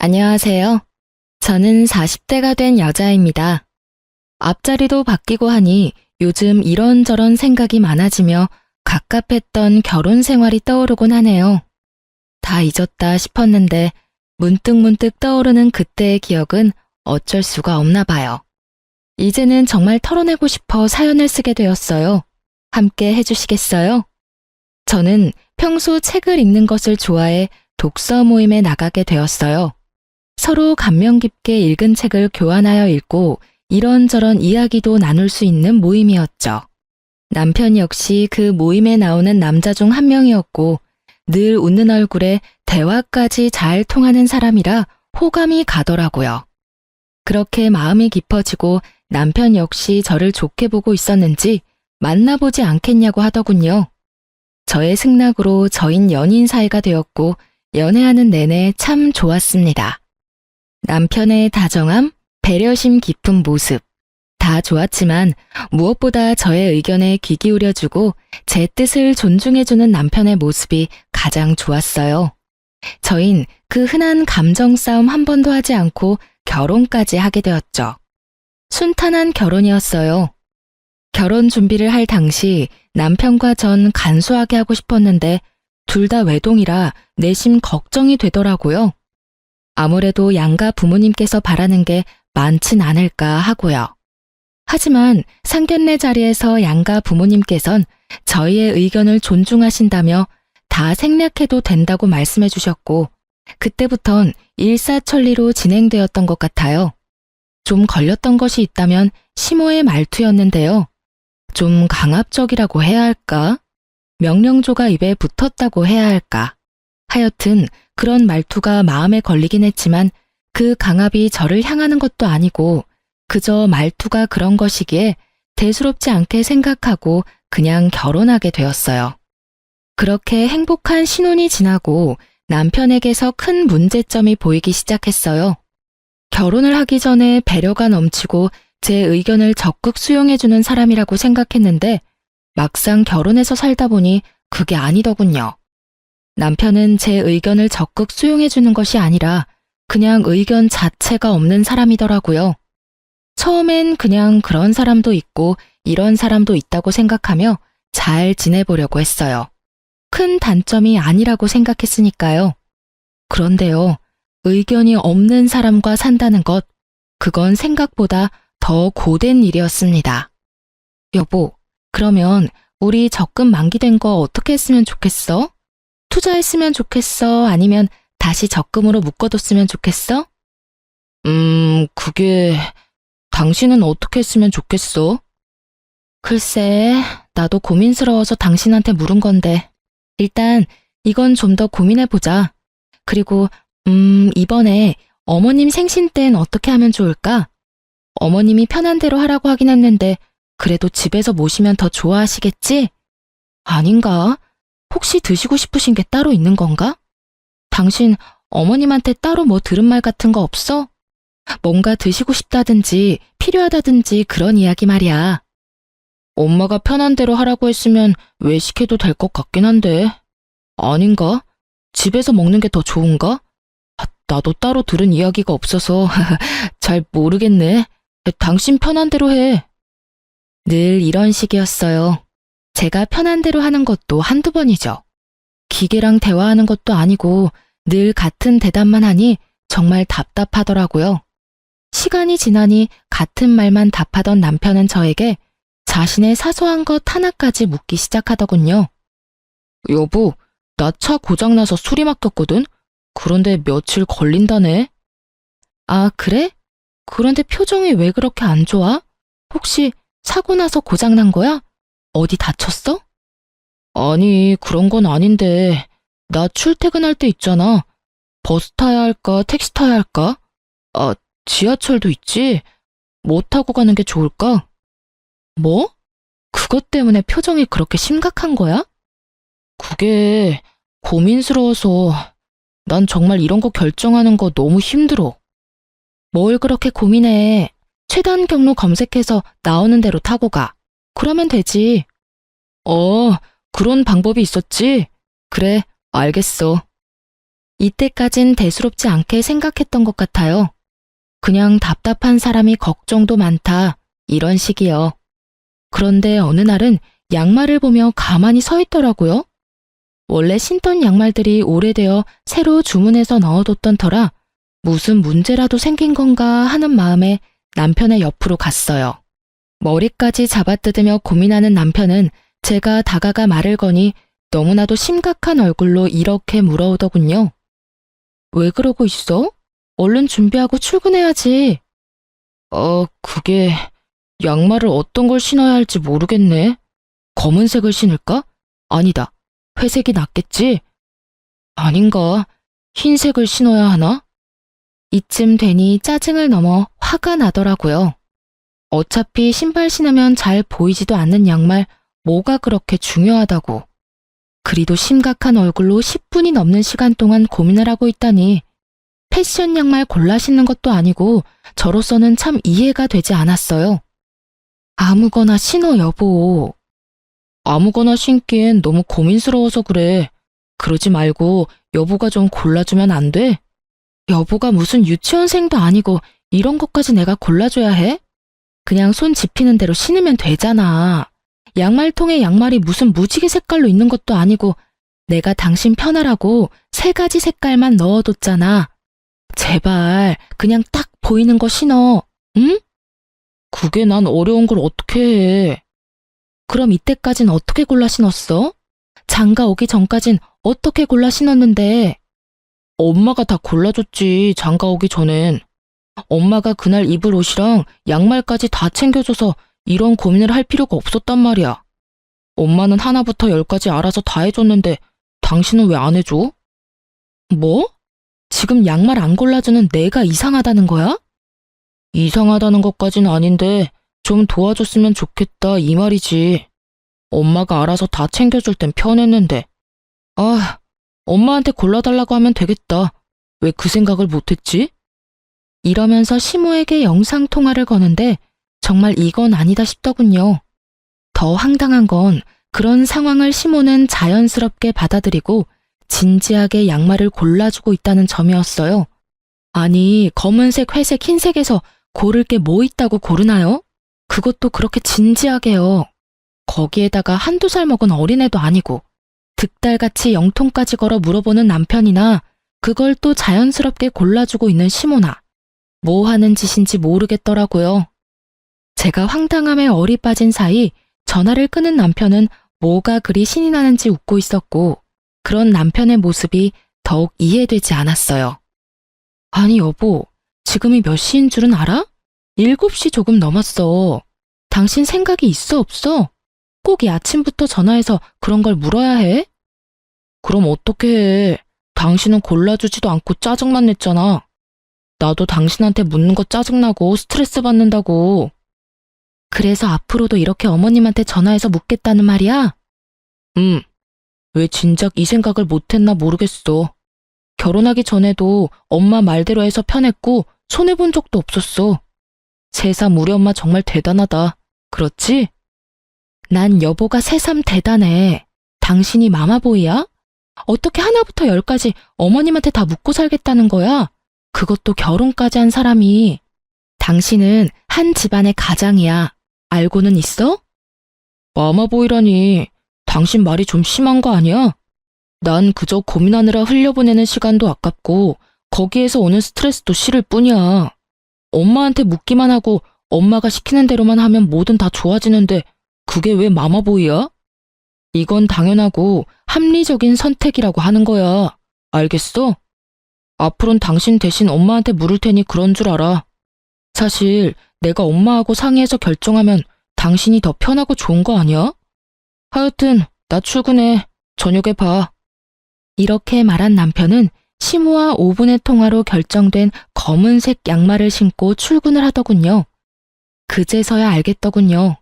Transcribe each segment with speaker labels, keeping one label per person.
Speaker 1: 안녕하세요. 저는 40대가 된 여자입니다. 앞자리도 바뀌고 하니 요즘 이런저런 생각이 많아지며 갑갑했던 결혼 생활이 떠오르곤 하네요. 다 잊었다 싶었는데 문득문득 떠오르는 그때의 기억은 어쩔 수가 없나 봐요. 이제는 정말 털어내고 싶어 사연을 쓰게 되었어요. 함께 해주시겠어요? 저는 평소 책을 읽는 것을 좋아해 독서 모임에 나가게 되었어요. 서로 감명 깊게 읽은 책을 교환하여 읽고 이런저런 이야기도 나눌 수 있는 모임이었죠. 남편 역시 그 모임에 나오는 남자 중 한 명이었고 늘 웃는 얼굴에 대화까지 잘 통하는 사람이라 호감이 가더라고요. 그렇게 마음이 깊어지고 남편 역시 저를 좋게 보고 있었는지 만나보지 않겠냐고 하더군요. 저의 승낙으로 저흰 연인 사이가 되었고 연애하는 내내 참 좋았습니다. 남편의 다정함, 배려심 깊은 모습, 다 좋았지만 무엇보다 저의 의견에 귀 기울여주고 제 뜻을 존중해주는 남편의 모습이 가장 좋았어요. 저흰 그 흔한 감정 싸움 한 번도 하지 않고 결혼까지 하게 되었죠. 순탄한 결혼이었어요. 결혼 준비를 할 당시 남편과 전 간소하게 하고 싶었는데 둘 다 외동이라 내심 걱정이 되더라고요. 아무래도 양가 부모님께서 바라는 게 많진 않을까 하고요. 하지만 상견례 자리에서 양가 부모님께선 저희의 의견을 존중하신다며 다 생략해도 된다고 말씀해 주셨고 그때부턴 일사천리로 진행되었던 것 같아요. 좀 걸렸던 것이 있다면 시모의 말투였는데요. 좀 강압적이라고 해야 할까? 명령조가 입에 붙었다고 해야 할까? 하여튼 그런 말투가 마음에 걸리긴 했지만 그 강압이 저를 향하는 것도 아니고 그저 말투가 그런 것이기에 대수롭지 않게 생각하고 그냥 결혼하게 되었어요. 그렇게 행복한 신혼이 지나고 남편에게서 큰 문제점이 보이기 시작했어요. 결혼을 하기 전에 배려가 넘치고 제 의견을 적극 수용해주는 사람이라고 생각했는데 막상 결혼해서 살다 보니 그게 아니더군요. 남편은 제 의견을 적극 수용해주는 것이 아니라 그냥 의견 자체가 없는 사람이더라고요. 처음엔 그냥 그런 사람도 있고 이런 사람도 있다고 생각하며 잘 지내보려고 했어요. 큰 단점이 아니라고 생각했으니까요. 그런데요, 의견이 없는 사람과 산다는 것, 그건 생각보다 더 고된 일이었습니다. 여보, 그러면 우리 적금 만기된 거 어떻게 했으면 좋겠어? 투자했으면 좋겠어? 아니면 다시 적금으로 묶어뒀으면 좋겠어? 그게... 당신은 어떻게 했으면 좋겠어? 글쎄, 나도 고민스러워서 당신한테 물은 건데 일단 이건 좀 더 고민해보자. 그리고 이번에 어머님 생신 땐 어떻게 하면 좋을까? 어머님이 편한 대로 하라고 하긴 했는데 그래도 집에서 모시면 더 좋아하시겠지? 아닌가? 혹시 드시고 싶으신 게 따로 있는 건가? 당신 어머님한테 따로 뭐 들은 말 같은 거 없어? 뭔가 드시고 싶다든지 필요하다든지 그런 이야기 말이야. 엄마가 편한 대로 하라고 했으면 왜 시켜도 될 것 같긴 한데. 아닌가? 집에서 먹는 게 더 좋은가? 나도 따로 들은 이야기가 없어서 잘 모르겠네. 당신 편한 대로 해. 늘 이런 식이었어요. 제가 편한 대로 하는 것도 한두 번이죠. 기계랑 대화하는 것도 아니고 늘 같은 대답만 하니 정말 답답하더라고요. 시간이 지나니 같은 말만 답하던 남편은 저에게 자신의 사소한 것 하나까지 묻기 시작하더군요. 여보, 나 차 고장나서 수리 맡겼거든? 그런데 며칠 걸린다네? 아, 그래? 그런데 표정이 왜 그렇게 안 좋아? 혹시 사고 나서 고장난 거야? 어디 다쳤어? 아니, 그런 건 아닌데 나 출퇴근할 때 있잖아. 버스 타야 할까, 택시 타야 할까? 아, 지하철도 있지? 뭐 타고 가는 게 좋을까? 뭐? 그것 때문에 표정이 그렇게 심각한 거야? 그게 고민스러워서 난 정말 이런 거 결정하는 거 너무 힘들어. 뭘 그렇게 고민해. 최단 경로 검색해서 나오는 대로 타고 가. 그러면 되지. 그런 방법이 있었지? 그래, 알겠어. 이때까진 대수롭지 않게 생각했던 것 같아요. 그냥 답답한 사람이 걱정도 많다, 이런 식이요. 그런데 어느 날은 양말을 보며 가만히 서 있더라고요. 원래 신던 양말들이 오래되어 새로 주문해서 넣어뒀던 터라 무슨 문제라도 생긴 건가 하는 마음에 남편의 옆으로 갔어요. 머리까지 잡아뜯으며 고민하는 남편은 제가 다가가 말을 거니 너무나도 심각한 얼굴로 이렇게 물어오더군요. 왜 그러고 있어? 얼른 준비하고 출근해야지. 그게 양말을 어떤 걸 신어야 할지 모르겠네. 검은색을 신을까? 아니다. 회색이 낫겠지? 아닌가? 흰색을 신어야 하나? 이쯤 되니 짜증을 넘어 화가 나더라고요. 어차피 신발 신으면 잘 보이지도 않는 양말 뭐가 그렇게 중요하다고. 그리도 심각한 얼굴로 10분이 넘는 시간 동안 고민을 하고 있다니 패션 양말 골라 신는 것도 아니고 저로서는 참 이해가 되지 않았어요. 아무거나 신어 여보. 아무거나 신기엔 너무 고민스러워서 그래. 그러지 말고 여보가 좀 골라주면 안 돼? 여보가 무슨 유치원생도 아니고 이런 것까지 내가 골라줘야 해? 그냥 손 집히는 대로 신으면 되잖아. 양말통에 양말이 무슨 무지개 색깔로 있는 것도 아니고 내가 당신 편하라고 3가지 색깔만 넣어뒀잖아. 제발 그냥 딱 보이는 거 신어. 응? 그게 난 어려운 걸 어떻게 해. 그럼 이때까진 어떻게 골라 신었어? 장가 오기 전까진 어떻게 골라 신었는데? 엄마가 다 골라줬지, 장가 오기 전엔. 엄마가 그날 입을 옷이랑 양말까지 다 챙겨줘서 이런 고민을 할 필요가 없었단 말이야. 엄마는 하나부터 10까지 알아서 다 해줬는데 당신은 왜 안 해줘? 뭐? 지금 양말 안 골라주는 내가 이상하다는 거야? 이상하다는 것까진 아닌데 좀 도와줬으면 좋겠다 이 말이지. 엄마가 알아서 다 챙겨줄 땐 편했는데. 엄마한테 골라달라고 하면 되겠다. 왜 그 생각을 못했지? 이러면서 시모에게 영상통화를 거는데 정말 이건 아니다 싶더군요. 더 황당한 건 그런 상황을 시모는 자연스럽게 받아들이고 진지하게 양말을 골라주고 있다는 점이었어요. 아니, 검은색, 회색, 흰색에서 고를 게 뭐 있다고 고르나요? 그것도 그렇게 진지하게요. 거기에다가 1~2살 먹은 어린애도 아니고 득달같이 영통까지 걸어 물어보는 남편이나 그걸 또 자연스럽게 골라주고 있는 시모나. 뭐 하는 짓인지 모르겠더라고요. 제가 황당함에 얼이 빠진 사이 전화를 끊은 남편은 뭐가 그리 신이 나는지 웃고 있었고 그런 남편의 모습이 더욱 이해되지 않았어요. 아니 여보, 지금이 몇 시인 줄은 알아? 7시 조금 넘었어. 당신 생각이 있어 없어? 꼭 이 아침부터 전화해서 그런 걸 물어야 해? 그럼 어떻게 해? 당신은 골라주지도 않고 짜증만 냈잖아. 나도 당신한테 묻는 거 짜증나고 스트레스 받는다고. 그래서 앞으로도 이렇게 어머님한테 전화해서 묻겠다는 말이야? 왜 진작 이 생각을 못했나 모르겠어. 결혼하기 전에도 엄마 말대로 해서 편했고 손해본 적도 없었어. 새삼 우리 엄마 정말 대단하다. 그렇지? 난 여보가 새삼 대단해. 당신이 마마보이야? 어떻게 하나부터 10까지 어머님한테 다 묻고 살겠다는 거야? 그것도 결혼까지 한 사람이. 당신은 한 집안의 가장이야. 알고는 있어? 마마보이라니. 당신 말이 좀 심한 거 아니야? 난 그저 고민하느라 흘려보내는 시간도 아깝고 거기에서 오는 스트레스도 싫을 뿐이야. 엄마한테 묻기만 하고 엄마가 시키는 대로만 하면 뭐든 다 좋아지는데 그게 왜 마마보이야? 이건 당연하고 합리적인 선택이라고 하는 거야. 알겠어? 앞으로는 당신 대신 엄마한테 물을 테니 그런 줄 알아. 사실 내가 엄마하고 상의해서 결정하면 당신이 더 편하고 좋은 거 아니야? 하여튼 나 출근해. 저녁에 봐. 이렇게 말한 남편은 시모와 5분의 통화로 결정된 검은색 양말을 신고 출근을 하더군요. 그제서야 알겠더군요.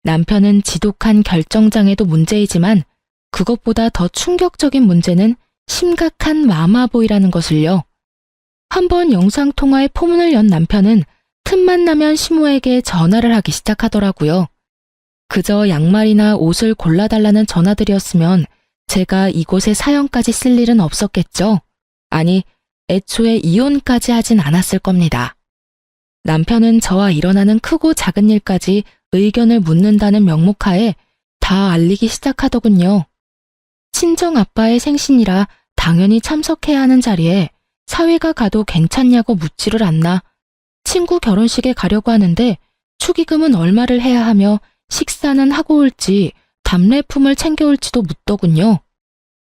Speaker 1: 남편은 지독한 결정장애도 문제이지만 그것보다 더 충격적인 문제는 심각한 마마보이라는 것을요. 한번 영상통화에 포문을 연 남편은 틈만 나면 시모에게 전화를 하기 시작하더라고요. 그저 양말이나 옷을 골라달라는 전화들이었으면 제가 이곳에 사연까지 쓸 일은 없었겠죠. 아니, 애초에 이혼까지 하진 않았을 겁니다. 남편은 저와 일어나는 크고 작은 일까지 의견을 묻는다는 명목하에 다 알리기 시작하더군요. 친정 아빠의 생신이라 당연히 참석해야 하는 자리에 사위가 가도 괜찮냐고 묻지를 않나 친구 결혼식에 가려고 하는데 축의금은 얼마를 해야 하며 식사는 하고 올지 답례품을 챙겨올지도 묻더군요.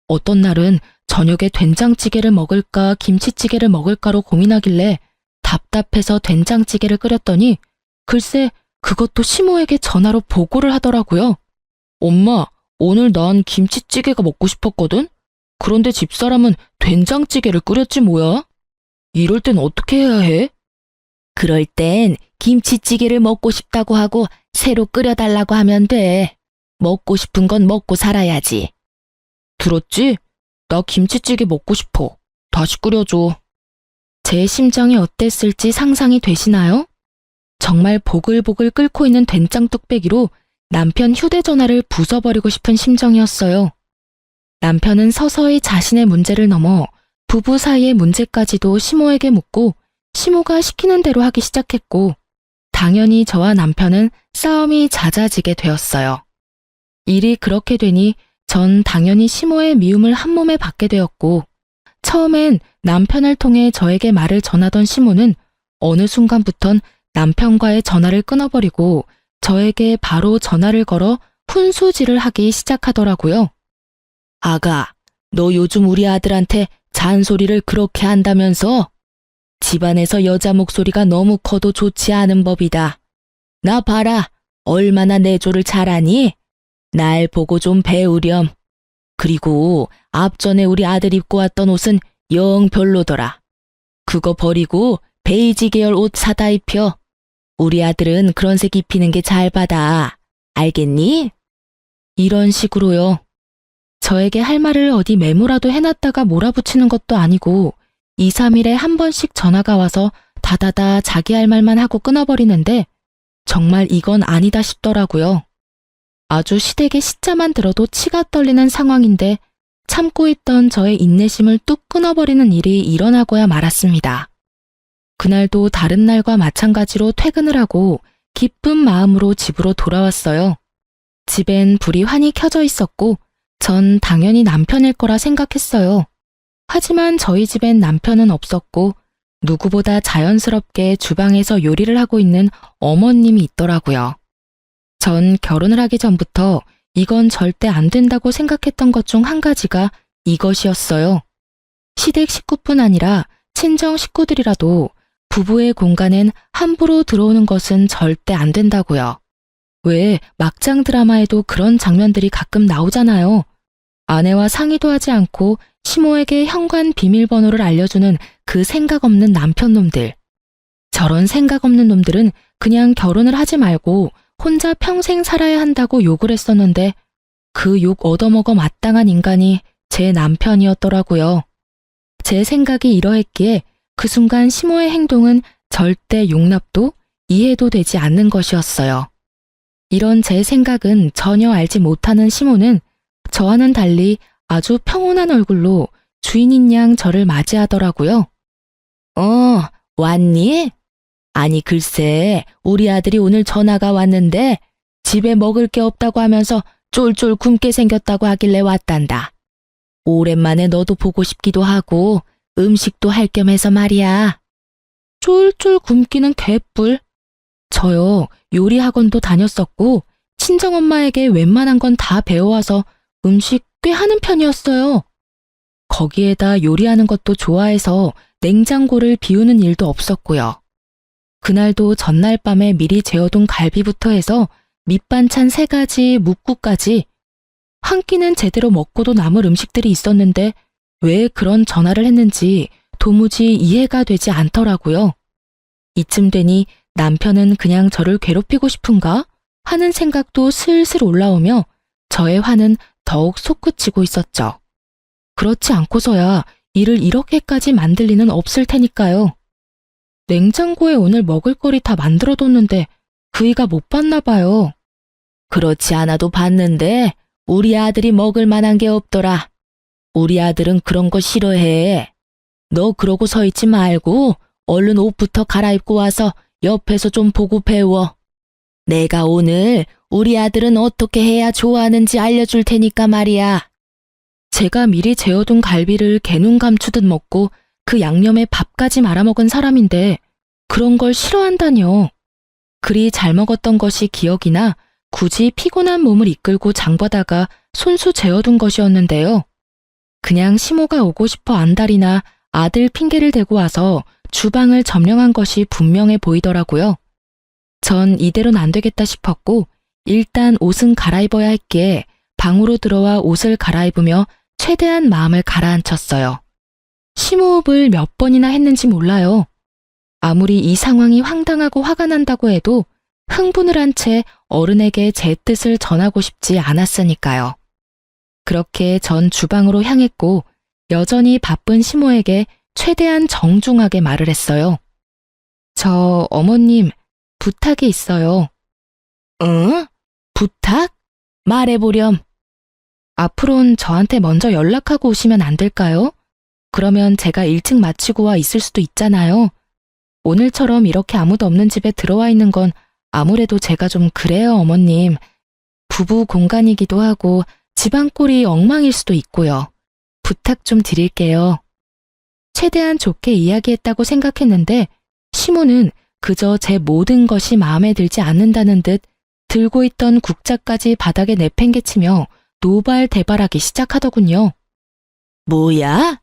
Speaker 1: 어떤 날은 저녁에 된장찌개를 먹을까 김치찌개를 먹을까로 고민하길래 답답해서 된장찌개를 끓였더니 글쎄 그것도 시모에게 전화로 보고를 하더라고요. 엄마, 오늘 난 김치찌개가 먹고 싶었거든? 그런데 집사람은 된장찌개를 끓였지 뭐야? 이럴 땐 어떻게 해야 해? 그럴 땐 김치찌개를 먹고 싶다고 하고 새로 끓여달라고 하면 돼. 먹고 싶은 건 먹고 살아야지. 들었지? 나 김치찌개 먹고 싶어. 다시 끓여줘. 제 심정이 어땠을지 상상이 되시나요? 정말 보글보글 끓고 있는 된장 뚝배기로 남편 휴대전화를 부숴버리고 싶은 심정이었어요. 남편은 서서히 자신의 문제를 넘어 부부 사이의 문제까지도 시모에게 묻고 시모가 시키는 대로 하기 시작했고 당연히 저와 남편은 싸움이 잦아지게 되었어요. 일이 그렇게 되니 전 당연히 시모의 미움을 한몸에 받게 되었고 처음엔 남편을 통해 저에게 말을 전하던 시모는 어느 순간부턴 남편과의 전화를 끊어버리고 저에게 바로 전화를 걸어 훈수질을 하기 시작하더라고요. 아가, 너 요즘 우리 아들한테 잔소리를 그렇게 한다면서? 집안에서 여자 목소리가 너무 커도 좋지 않은 법이다. 나 봐라, 얼마나 내조를 잘하니? 날 보고 좀 배우렴. 그리고 앞전에 우리 아들 입고 왔던 옷은 영 별로더라. 그거 버리고 베이지 계열 옷 사다 입혀. 우리 아들은 그런 색 입히는 게 잘 받아. 알겠니? 이런 식으로요. 저에게 할 말을 어디 메모라도 해놨다가 몰아붙이는 것도 아니고 2, 3일에 한 번씩 전화가 와서 다다다 자기 할 말만 하고 끊어버리는데 정말 이건 아니다 싶더라고요. 아주 시댁의 시자만 들어도 치가 떨리는 상황인데 참고 있던 저의 인내심을 뚝 끊어버리는 일이 일어나고야 말았습니다. 그날도 다른 날과 마찬가지로 퇴근을 하고 기쁜 마음으로 집으로 돌아왔어요. 집엔 불이 환히 켜져 있었고 전 당연히 남편일 거라 생각했어요. 하지만 저희 집엔 남편은 없었고 누구보다 자연스럽게 주방에서 요리를 하고 있는 어머님이 있더라고요. 전 결혼을 하기 전부터 이건 절대 안 된다고 생각했던 것 중 한 가지가 이것이었어요. 시댁 식구뿐 아니라 친정 식구들이라도 부부의 공간엔 함부로 들어오는 것은 절대 안 된다고요. 왜 막장 드라마에도 그런 장면들이 가끔 나오잖아요. 아내와 상의도 하지 않고 시모에게 현관 비밀번호를 알려주는 그 생각 없는 남편놈들. 저런 생각 없는 놈들은 그냥 결혼을 하지 말고 혼자 평생 살아야 한다고 욕을 했었는데 그 욕 얻어먹어 마땅한 인간이 제 남편이었더라고요. 제 생각이 이러했기에 그 순간 시모의 행동은 절대 용납도 이해도 되지 않는 것이었어요. 이런 제 생각은 전혀 알지 못하는 시모는 저와는 달리 아주 평온한 얼굴로 주인인 양 저를 맞이하더라고요. 왔니? 아니 글쎄 우리 아들이 오늘 전화가 왔는데 집에 먹을 게 없다고 하면서 쫄쫄 굶게 생겼다고 하길래 왔단다. 오랜만에 너도 보고 싶기도 하고 음식도 할 겸 해서 말이야. 쫄쫄 굶기는 개뿔. 저요 요리 학원도 다녔었고 친정엄마에게 웬만한 건 다 배워와서 음식 꽤 하는 편이었어요. 거기에다 요리하는 것도 좋아해서 냉장고를 비우는 일도 없었고요. 그날도 전날 밤에 미리 재워둔 갈비부터 해서 밑반찬 3가지, 묵국까지 한 끼는 제대로 먹고도 남을 음식들이 있었는데 왜 그런 전화를 했는지 도무지 이해가 되지 않더라고요. 이쯤 되니 남편은 그냥 저를 괴롭히고 싶은가 하는 생각도 슬슬 올라오며 저의 화는 더욱 솟구치고 있었죠. 그렇지 않고서야 일을 이렇게까지 만들 리는 없을 테니까요. 냉장고에 오늘 먹을거리 다 만들어뒀는데 그이가 못 봤나 봐요. 그렇지 않아도 봤는데 우리 아들이 먹을 만한 게 없더라. 우리 아들은 그런 거 싫어해. 너 그러고 서 있지 말고 얼른 옷부터 갈아입고 와서 옆에서 좀 보고 배워. 내가 오늘 우리 아들은 어떻게 해야 좋아하는지 알려줄 테니까 말이야. 제가 미리 재워둔 갈비를 개눈 감추듯 먹고 그 양념에 밥까지 말아먹은 사람인데 그런 걸 싫어한다뇨. 그리 잘 먹었던 것이 기억이 나 굳이 피곤한 몸을 이끌고 장보다가 손수 재워둔 것이었는데요. 그냥 시모가 오고 싶어 안달이나 아들 핑계를 대고 와서 주방을 점령한 것이 분명해 보이더라고요. 전 이대로는 안 되겠다 싶었고 일단 옷은 갈아입어야 했기에 방으로 들어와 옷을 갈아입으며 최대한 마음을 가라앉혔어요. 심호흡을 몇 번이나 했는지 몰라요. 아무리 이 상황이 황당하고 화가 난다고 해도 흥분을 한 채 어른에게 제 뜻을 전하고 싶지 않았으니까요. 그렇게 전 주방으로 향했고 여전히 바쁜 시모에게 최대한 정중하게 말을 했어요. 저 어머님 부탁이 있어요. 응? 부탁? 말해보렴. 앞으론 저한테 먼저 연락하고 오시면 안 될까요? 그러면 제가 일찍 마치고 와 있을 수도 있잖아요. 오늘처럼 이렇게 아무도 없는 집에 들어와 있는 건 아무래도 제가 좀 그래요, 어머님. 부부 공간이기도 하고 집안 꼴이 엉망일 수도 있고요. 부탁 좀 드릴게요. 최대한 좋게 이야기했다고 생각했는데 시모는 그저 제 모든 것이 마음에 들지 않는다는 듯 들고 있던 국자까지 바닥에 내팽개치며 노발대발하기 시작하더군요. 뭐야?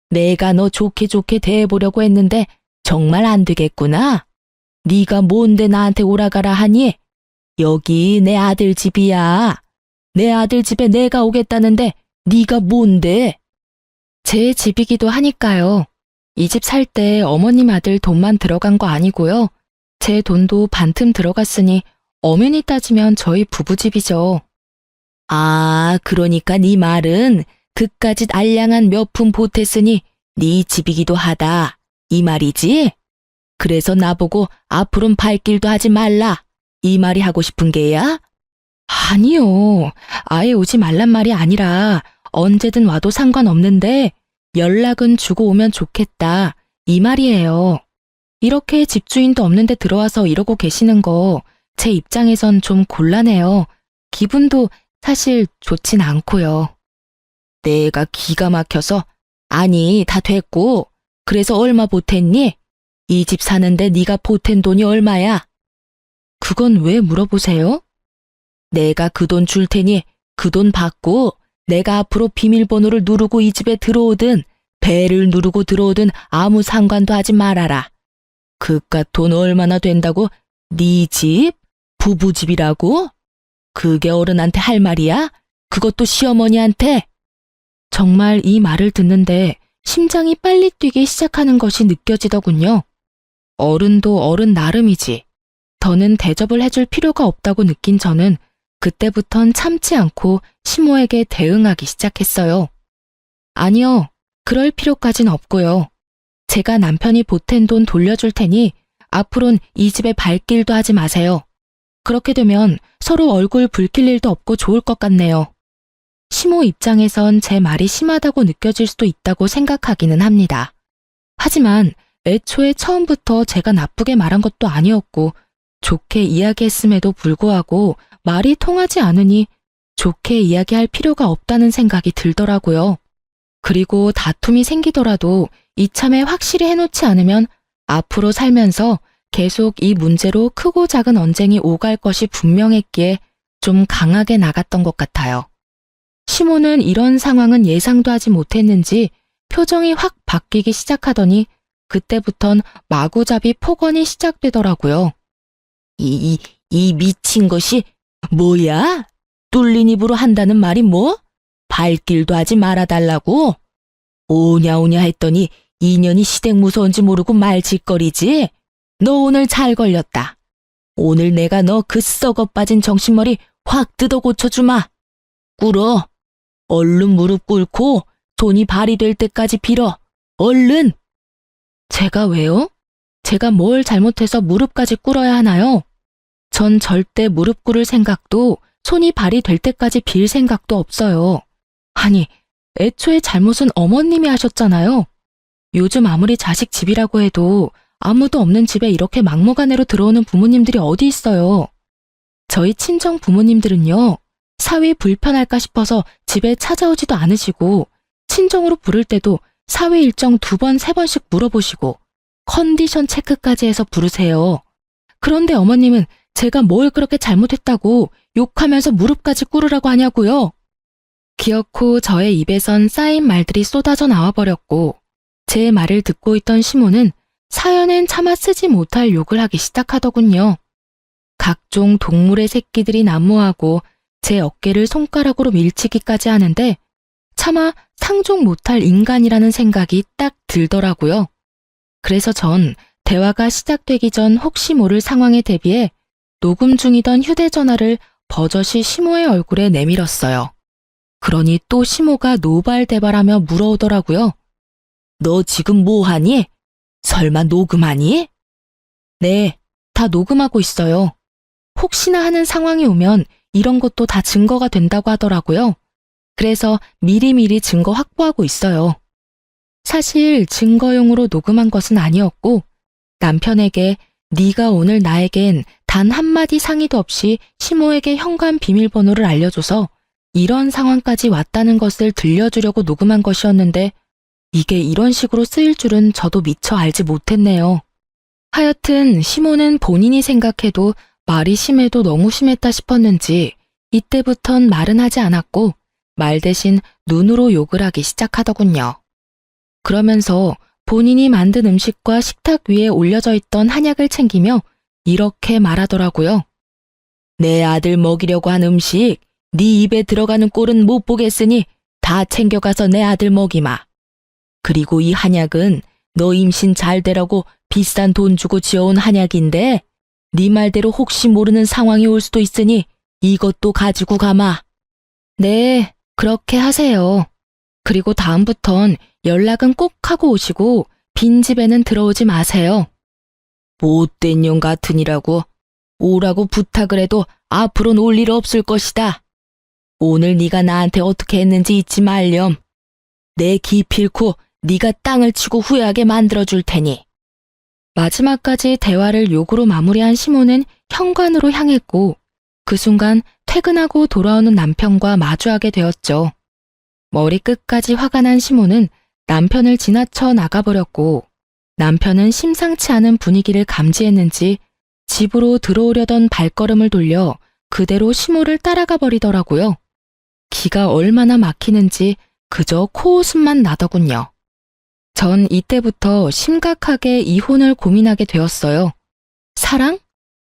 Speaker 1: 내가 너 좋게 좋게 대해보려고 했는데 정말 안 되겠구나. 네가 뭔데 나한테 오라가라 하니? 여기 내 아들 집이야. 내 아들 집에 내가 오겠다는데 네가 뭔데? 제 집이기도 하니까요. 이 집 살 때 어머님 아들 돈만 들어간 거 아니고요. 제 돈도 반틈 들어갔으니 엄연히 따지면 저희 부부집이죠. 아, 그러니까 네 말은 그까짓 알량한 몇 푼 보탰으니 네 집이기도 하다. 이 말이지? 그래서 나보고 앞으로는 발길도 하지 말라. 이 말이 하고 싶은 게야? 아니요. 아예 오지 말란 말이 아니라 언제든 와도 상관없는데 연락은 주고 오면 좋겠다. 이 말이에요. 이렇게 집주인도 없는데 들어와서 이러고 계시는 거 제 입장에선 좀 곤란해요. 기분도 사실 좋진 않고요. 내가 기가 막혀서 아니 다 됐고 그래서 얼마 보탰니? 이 집 사는데 네가 보탠 돈이 얼마야? 그건 왜 물어보세요? 내가 그 돈 줄 테니 그 돈 받고 내가 앞으로 비밀번호를 누르고 이 집에 들어오든 배를 누르고 들어오든 아무 상관도 하지 말아라. 그깟 돈 얼마나 된다고 네 집? 부부집이라고? 그게 어른한테 할 말이야? 그것도 시어머니한테? 정말 이 말을 듣는데 심장이 빨리 뛰기 시작하는 것이 느껴지더군요. 어른도 어른 나름이지. 더는 대접을 해줄 필요가 없다고 느낀 저는 그때부턴 참지 않고 시모에게 대응하기 시작했어요. 아니요, 그럴 필요까진 없고요. 제가 남편이 보탠 돈 돌려줄 테니 앞으론 이 집에 발길도 하지 마세요. 그렇게 되면 서로 얼굴 붉힐 일도 없고 좋을 것 같네요. 시모 입장에선 제 말이 심하다고 느껴질 수도 있다고 생각하기는 합니다. 하지만 애초에 처음부터 제가 나쁘게 말한 것도 아니었고 좋게 이야기했음에도 불구하고 말이 통하지 않으니 좋게 이야기할 필요가 없다는 생각이 들더라고요. 그리고 다툼이 생기더라도 이참에 확실히 해놓지 않으면 앞으로 살면서 계속 이 문제로 크고 작은 언쟁이 오갈 것이 분명했기에 좀 강하게 나갔던 것 같아요. 시모는 이런 상황은 예상도 하지 못했는지 표정이 확 바뀌기 시작하더니 그때부턴 마구잡이 폭언이 시작되더라고요. 이 미친 것이 뭐야? 뚫린 입으로 한다는 말이 뭐? 발길도 하지 말아달라고? 오냐오냐 했더니 인연이 시댁 무서운지 모르고 말짓거리지? 너 오늘 잘 걸렸다. 오늘 내가 너 그 썩어 빠진 정신머리 확 뜯어 고쳐주마. 꿇어. 얼른 무릎 꿇고 손이 발이 될 때까지 빌어. 얼른. 제가 왜요? 제가 뭘 잘못해서 무릎까지 꿇어야 하나요? 전 절대 무릎 꿇을 생각도 손이 발이 될 때까지 빌 생각도 없어요. 아니, 애초에 잘못은 어머님이 하셨잖아요. 요즘 아무리 자식 집이라고 해도 아무도 없는 집에 이렇게 막무가내로 들어오는 부모님들이 어디 있어요. 저희 친정 부모님들은요, 사위 불편할까 싶어서 집에 찾아오지도 않으시고, 친정으로 부를 때도 사위 일정 2번, 3번씩 물어보시고, 컨디션 체크까지 해서 부르세요. 그런데 어머님은 제가 뭘 그렇게 잘못했다고 욕하면서 무릎까지 꿇으라고 하냐고요. 기어코 저의 입에선 쌓인 말들이 쏟아져 나와버렸고, 제 말을 듣고 있던 시모는 사연엔 차마 쓰지 못할 욕을 하기 시작하더군요. 각종 동물의 새끼들이 난무하고 제 어깨를 손가락으로 밀치기까지 하는데 차마 상종 못할 인간이라는 생각이 딱 들더라고요. 그래서 전 대화가 시작되기 전 혹시 모를 상황에 대비해 녹음 중이던 휴대전화를 버젓이 시모의 얼굴에 내밀었어요. 그러니 또 시모가 노발대발하며 물어오더라고요. 너 지금 뭐 하니? 설마 녹음하니? 네, 다 녹음하고 있어요. 혹시나 하는 상황이 오면 이런 것도 다 증거가 된다고 하더라고요. 그래서 미리미리 증거 확보하고 있어요. 사실 증거용으로 녹음한 것은 아니었고 남편에게 네가 오늘 나에겐 단 한마디 상의도 없이 시모에게 현관 비밀번호를 알려줘서 이런 상황까지 왔다는 것을 들려주려고 녹음한 것이었는데 이게 이런 식으로 쓰일 줄은 저도 미처 알지 못했네요. 하여튼 시모는 본인이 생각해도 말이 심해도 너무 심했다 싶었는지 이때부턴 말은 하지 않았고 말 대신 눈으로 욕을 하기 시작하더군요. 그러면서 본인이 만든 음식과 식탁 위에 올려져 있던 한약을 챙기며 이렇게 말하더라고요. 내 아들 먹이려고 한 음식 네 입에 들어가는 꼴은 못 보겠으니 다 챙겨가서 내 아들 먹이마. 그리고 이 한약은 너 임신 잘 되라고 비싼 돈 주고 지어온 한약인데 네 말대로 혹시 모르는 상황이 올 수도 있으니 이것도 가지고 가마. 네, 그렇게 하세요. 그리고 다음부턴 연락은 꼭 하고 오시고 빈집에는 들어오지 마세요. 못된 년 같으니라고 오라고 부탁을 해도 앞으로는 올 일 없을 것이다. 오늘 네가 나한테 어떻게 했는지 잊지 말렴. 내 기필코 네가 땅을 치고 후회하게 만들어줄 테니. 마지막까지 대화를 욕으로 마무리한 시모는 현관으로 향했고 그 순간 퇴근하고 돌아오는 남편과 마주하게 되었죠. 머리끝까지 화가 난 시모는 남편을 지나쳐 나가버렸고 남편은 심상치 않은 분위기를 감지했는지 집으로 들어오려던 발걸음을 돌려 그대로 시모를 따라가 버리더라고요. 기가 얼마나 막히는지 그저 코웃음만 나더군요. 전 이때부터 심각하게 이혼을 고민하게 되었어요. 사랑?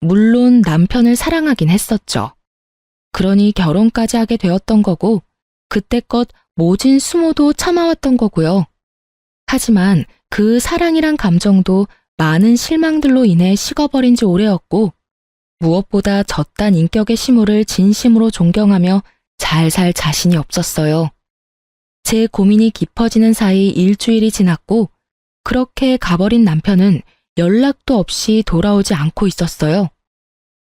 Speaker 1: 물론 남편을 사랑하긴 했었죠. 그러니 결혼까지 하게 되었던 거고 그때껏 모진 수모도 참아왔던 거고요. 하지만 그 사랑이란 감정도 많은 실망들로 인해 식어버린 지 오래였고 무엇보다 저딴 인격의 시모를 진심으로 존경하며 잘 살 자신이 없었어요. 제 고민이 깊어지는 사이 일주일이 지났고 그렇게 가버린 남편은 연락도 없이 돌아오지 않고 있었어요.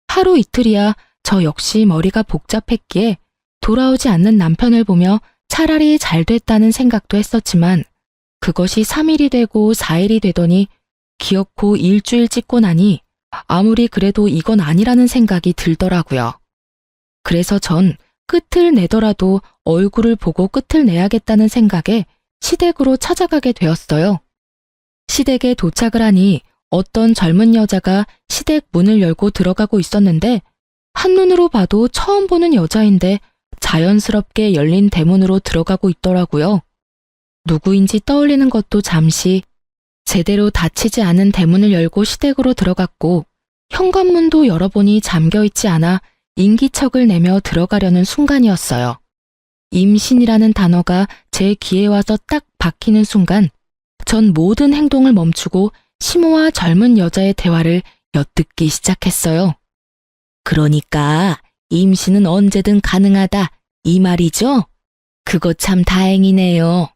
Speaker 1: 하루 이틀이야 저 역시 머리가 복잡했기에 돌아오지 않는 남편을 보며 차라리 잘 됐다는 생각도 했었지만 그것이 3일이 되고 4일이 되더니 기어코 일주일 찍고 나니 아무리 그래도 이건 아니라는 생각이 들더라고요. 그래서 전 끝을 내더라도 얼굴을 보고 끝을 내야겠다는 생각에 시댁으로 찾아가게 되었어요. 시댁에 도착을 하니 어떤 젊은 여자가 시댁 문을 열고 들어가고 있었는데 한눈으로 봐도 처음 보는 여자인데 자연스럽게 열린 대문으로 들어가고 있더라고요. 누구인지 떠올리는 것도 잠시 제대로 닫히지 않은 대문을 열고 시댁으로 들어갔고 현관문도 열어보니 잠겨있지 않아 인기척을 내며 들어가려는 순간이었어요. 임신이라는 단어가 제 귀에 와서 딱 박히는 순간 전 모든 행동을 멈추고 시모와 젊은 여자의 대화를 엿듣기 시작했어요. 그러니까 임신은 언제든 가능하다 이 말이죠? 그거 참 다행이네요.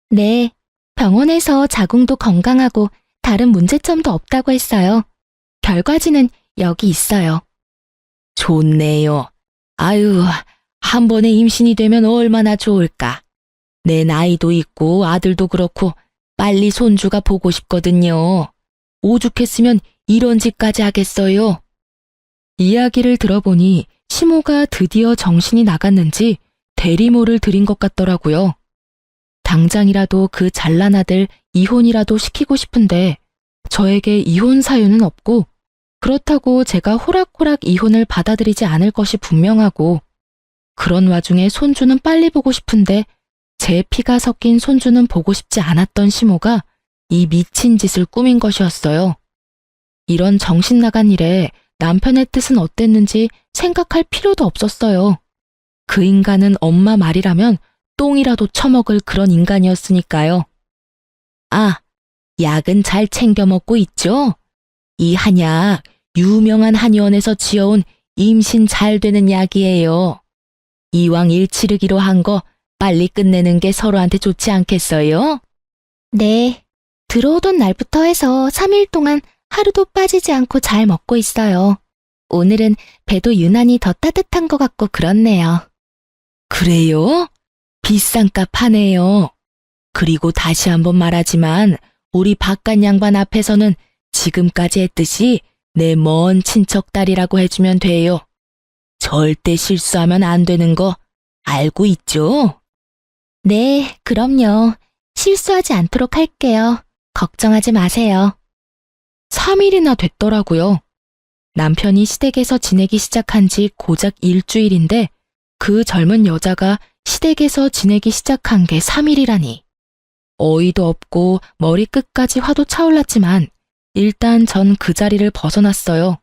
Speaker 1: 네, 병원에서 자궁도 건강하고 다른 문제점도 없다고 했어요. 결과지는 여기 있어요. 좋네요. 아유, 한 번에 임신이 되면 얼마나 좋을까. 내 나이도 있고 아들도 그렇고 빨리 손주가 보고 싶거든요. 오죽했으면 이런 짓까지 하겠어요. 이야기를 들어보니 시모가 드디어 정신이 나갔는지 대리모를 들인 것 같더라고요. 당장이라도 그 잘난 아들 이혼이라도 시키고 싶은데 저에게 이혼 사유는 없고 그렇다고 제가 호락호락 이혼을 받아들이지 않을 것이 분명하고 그런 와중에 손주는 빨리 보고 싶은데 제 피가 섞인 손주는 보고 싶지 않았던 시모가 이 미친 짓을 꾸민 것이었어요. 이런 정신 나간 일에 남편의 뜻은 어땠는지 생각할 필요도 없었어요. 그 인간은 엄마 말이라면 똥이라도 처먹을 그런 인간이었으니까요. 아, 약은 잘 챙겨 먹고 있죠? 이 한약 유명한 한의원에서 지어온 임신 잘 되는 약이에요. 이왕 일 치르기로 한 거 빨리 끝내는 게 서로한테 좋지 않겠어요? 네, 들어오던 날부터 해서 3일 동안 하루도 빠지지 않고 잘 먹고 있어요. 오늘은 배도 유난히 더 따뜻한 것 같고 그렇네요. 그래요? 비싼 값 하네요. 그리고 다시 한번 말하지만 우리 바깥 양반 앞에서는 지금까지 했듯이 내 먼 친척 딸이라고 해주면 돼요. 절대 실수하면 안 되는 거 알고 있죠? 네, 그럼요. 실수하지 않도록 할게요. 걱정하지 마세요. 3일이나 됐더라고요. 남편이 시댁에서 지내기 시작한 지 고작 일주일인데 그 젊은 여자가 시댁에서 지내기 시작한 게 3일이라니. 어이도 없고 머리 끝까지 화도 차올랐지만 일단 전 그 자리를 벗어났어요.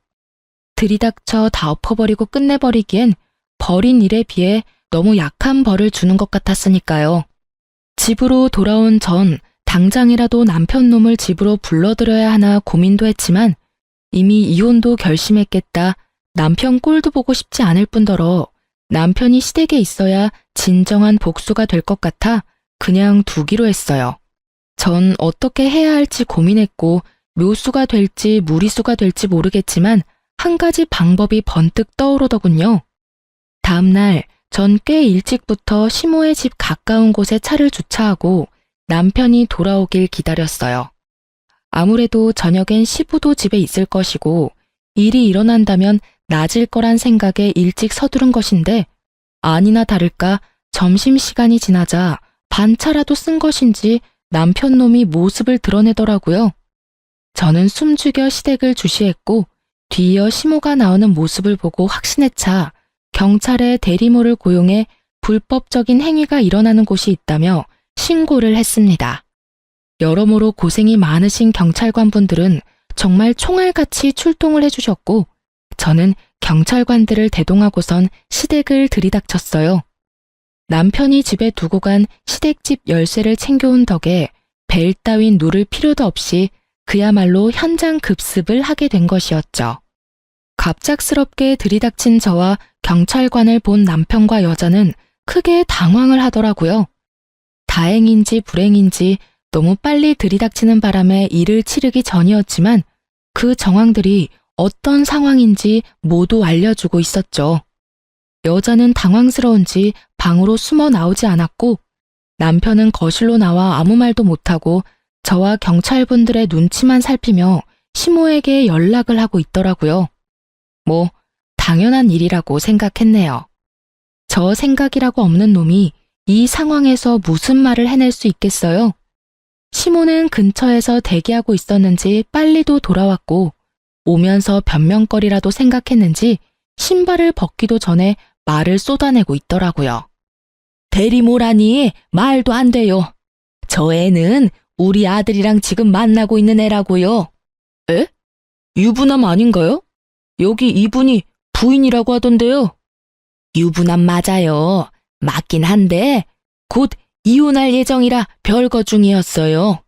Speaker 1: 들이닥쳐 다 엎어버리고 끝내버리기엔 벌인 일에 비해 너무 약한 벌을 주는 것 같았으니까요. 집으로 돌아온 전 당장이라도 남편 놈을 집으로 불러들여야 하나 고민도 했지만 이미 이혼도 결심했겠다. 남편 꼴도 보고 싶지 않을 뿐더러 남편이 시댁에 있어야 진정한 복수가 될 것 같아 그냥 두기로 했어요. 전 어떻게 해야 할지 고민했고 묘수가 될지 무리수가 될지 모르겠지만 한 가지 방법이 번뜩 떠오르더군요. 다음날 전 꽤 일찍부터 시모의 집 가까운 곳에 차를 주차하고 남편이 돌아오길 기다렸어요. 아무래도 저녁엔 시부도 집에 있을 것이고 일이 일어난다면 낮일 거란 생각에 일찍 서두른 것인데 아니나 다를까 점심시간이 지나자 반차라도 쓴 것인지 남편 놈이 모습을 드러내더라고요. 저는 숨죽여 시댁을 주시했고 뒤이어 시모가 나오는 모습을 보고 확신해차 경찰에 대리모를 고용해 불법적인 행위가 일어나는 곳이 있다며 신고를 했습니다. 여러모로 고생이 많으신 경찰관분들은 정말 총알같이 출동을 해주셨고 저는 경찰관들을 대동하고선 시댁을 들이닥쳤어요. 남편이 집에 두고 간 시댁집 열쇠를 챙겨온 덕에 벨 따윈 누를 필요도 없이 그야말로 현장 급습을 하게 된 것이었죠. 갑작스럽게 들이닥친 저와 경찰관을 본 남편과 여자는 크게 당황을 하더라고요. 다행인지 불행인지 너무 빨리 들이닥치는 바람에 일을 치르기 전이었지만 그 정황들이 어떤 상황인지 모두 알려주고 있었죠. 여자는 당황스러운지 방으로 숨어 나오지 않았고 남편은 거실로 나와 아무 말도 못하고 저와 경찰분들의 눈치만 살피며 시모에게 연락을 하고 있더라고요. 뭐 당연한 일이라고 생각했네요. 저 생각이라고 없는 놈이 이 상황에서 무슨 말을 해낼 수 있겠어요? 시모는 근처에서 대기하고 있었는지 빨리도 돌아왔고 오면서 변명거리라도 생각했는지 신발을 벗기도 전에 말을 쏟아내고 있더라고요. 대리모라니 말도 안 돼요. 저 애는 우리 아들이랑 지금 만나고 있는 애라고요. 에? 유부남 아닌가요? 여기 이분이 부인이라고 하던데요. 유부남 맞아요. 맞긴 한데 곧 이혼할 예정이라 별거 중이었어요.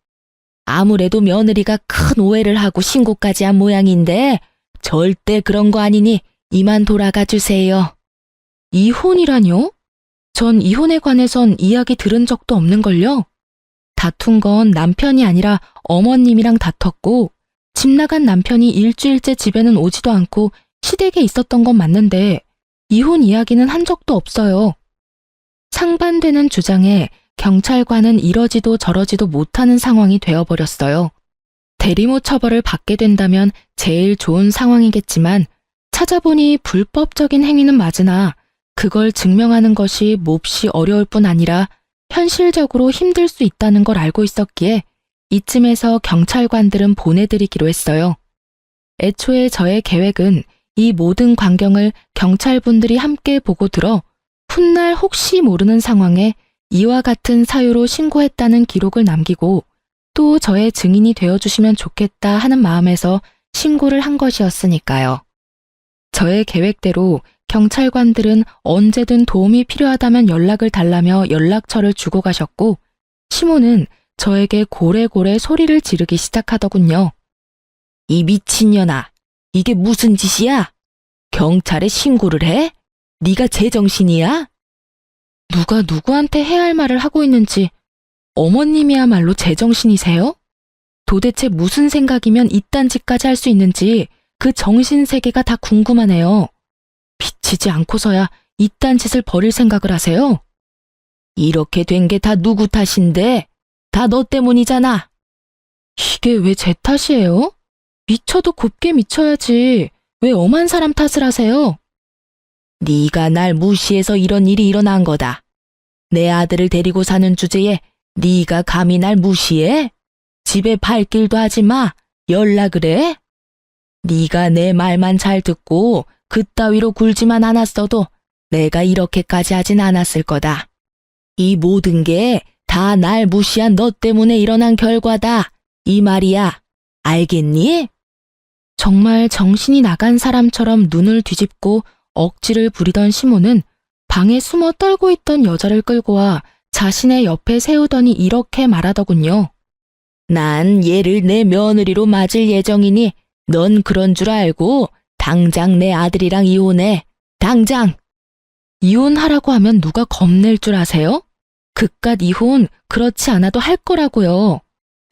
Speaker 1: 아무래도 며느리가 큰 오해를 하고 신고까지 한 모양인데 절대 그런 거 아니니 이만 돌아가 주세요. 이혼이라뇨? 전 이혼에 관해선 이야기 들은 적도 없는걸요. 다툰 건 남편이 아니라 어머님이랑 다퉜고 집 나간 남편이 일주일째 집에는 오지도 않고 시댁에 있었던 건 맞는데 이혼 이야기는 한 적도 없어요. 상반되는 주장에 경찰관은 이러지도 저러지도 못하는 상황이 되어버렸어요. 대리모 처벌을 받게 된다면 제일 좋은 상황이겠지만 찾아보니 불법적인 행위는 맞으나 그걸 증명하는 것이 몹시 어려울 뿐 아니라 현실적으로 힘들 수 있다는 걸 알고 있었기에 이쯤에서 경찰관들은 보내드리기로 했어요. 애초에 저의 계획은 이 모든 광경을 경찰분들이 함께 보고 들어 훗날 혹시 모르는 상황에 이와 같은 사유로 신고했다는 기록을 남기고 또 저의 증인이 되어주시면 좋겠다 하는 마음에서 신고를 한 것이었으니까요. 저의 계획대로 경찰관들은 언제든 도움이 필요하다면 연락을 달라며 연락처를 주고 가셨고 시모는 저에게 고래고래 소리를 지르기 시작하더군요. 이 미친년아, 이게 무슨 짓이야? 경찰에 신고를 해? 네가 제정신이야? 누가 누구한테 해야 할 말을 하고 있는지 어머님이야말로 제정신이세요? 도대체 무슨 생각이면 이딴 짓까지 할 수 있는지 그 정신세계가 다 궁금하네요. 비치지 않고서야 이딴 짓을 벌일 생각을 하세요? 이렇게 된 게 다 누구 탓인데? 다 너 때문이잖아. 이게 왜 제 탓이에요? 미쳐도 곱게 미쳐야지. 왜 엄한 사람 탓을 하세요? 네가 날 무시해서 이런 일이 일어난 거다. 내 아들을 데리고 사는 주제에 네가 감히 날 무시해? 집에 발길도 하지 마. 연락을 해? 네가 내 말만 잘 듣고 그따위로 굴지만 않았어도 내가 이렇게까지 하진 않았을 거다. 이 모든 게 다 날 무시한 너 때문에 일어난 결과다. 이 말이야. 알겠니? 정말 정신이 나간 사람처럼 눈을 뒤집고 억지를 부리던 시모는 방에 숨어 떨고 있던 여자를 끌고 와 자신의 옆에 세우더니 이렇게 말하더군요. 난 얘를 내 며느리로 맞을 예정이니 넌 그런 줄 알고 당장 내 아들이랑 이혼해. 당장! 이혼하라고 하면 누가 겁낼 줄 아세요? 그깟 이혼 그렇지 않아도 할 거라고요.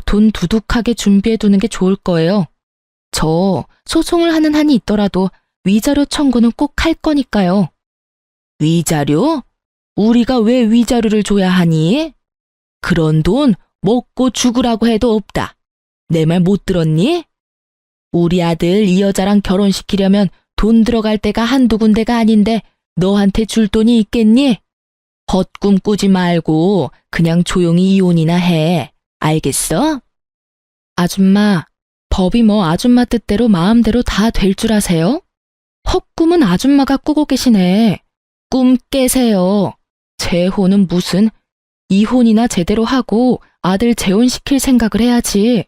Speaker 1: 돈 두둑하게 준비해두는 게 좋을 거예요. 저 소송을 하는 한이 있더라도 위자료 청구는 꼭 할 거니까요. 위자료? 우리가 왜 위자료를 줘야 하니? 그런 돈 먹고 죽으라고 해도 없다. 내 말 못 들었니? 우리 아들 이 여자랑 결혼시키려면 돈 들어갈 데가 한두 군데가 아닌데 너한테 줄 돈이 있겠니? 헛꿈 꾸지 말고 그냥 조용히 이혼이나 해. 알겠어? 아줌마, 법이 뭐 아줌마 뜻대로 마음대로 다 될 줄 아세요? 헛꿈은 아줌마가 꾸고 계시네. 꿈 깨세요. 재혼은 무슨, 이혼이나 제대로 하고 아들 재혼시킬 생각을 해야지.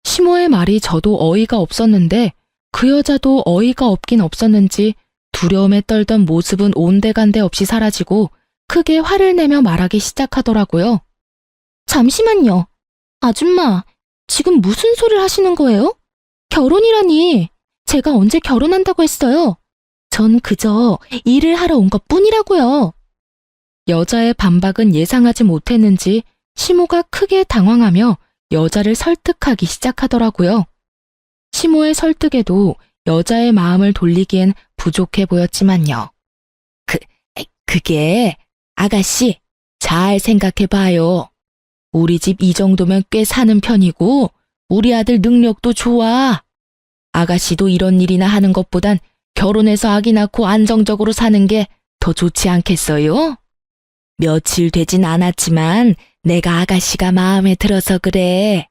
Speaker 1: 시모의 말이 저도 어이가 없었는데 그 여자도 어이가 없긴 없었는지 두려움에 떨던 모습은 온데간데 없이 사라지고 크게 화를 내며 말하기 시작하더라고요. 잠시만요. 아줌마, 지금 무슨 소리를 하시는 거예요? 결혼이라니. 제가 언제 결혼한다고 했어요? 전 그저 일을 하러 온 것뿐이라고요. 여자의 반박은 예상하지 못했는지 시모가 크게 당황하며 여자를 설득하기 시작하더라고요. 시모의 설득에도 여자의 마음을 돌리기엔 부족해 보였지만요. 그게 아가씨 잘 생각해봐요. 우리 집 이 정도면 꽤 사는 편이고 우리 아들 능력도 좋아. 아가씨도 이런 일이나 하는 것보단 결혼해서 아기 낳고 안정적으로 사는 게 더 좋지 않겠어요? 며칠 되진 않았지만 내가 아가씨가 마음에 들어서 그래.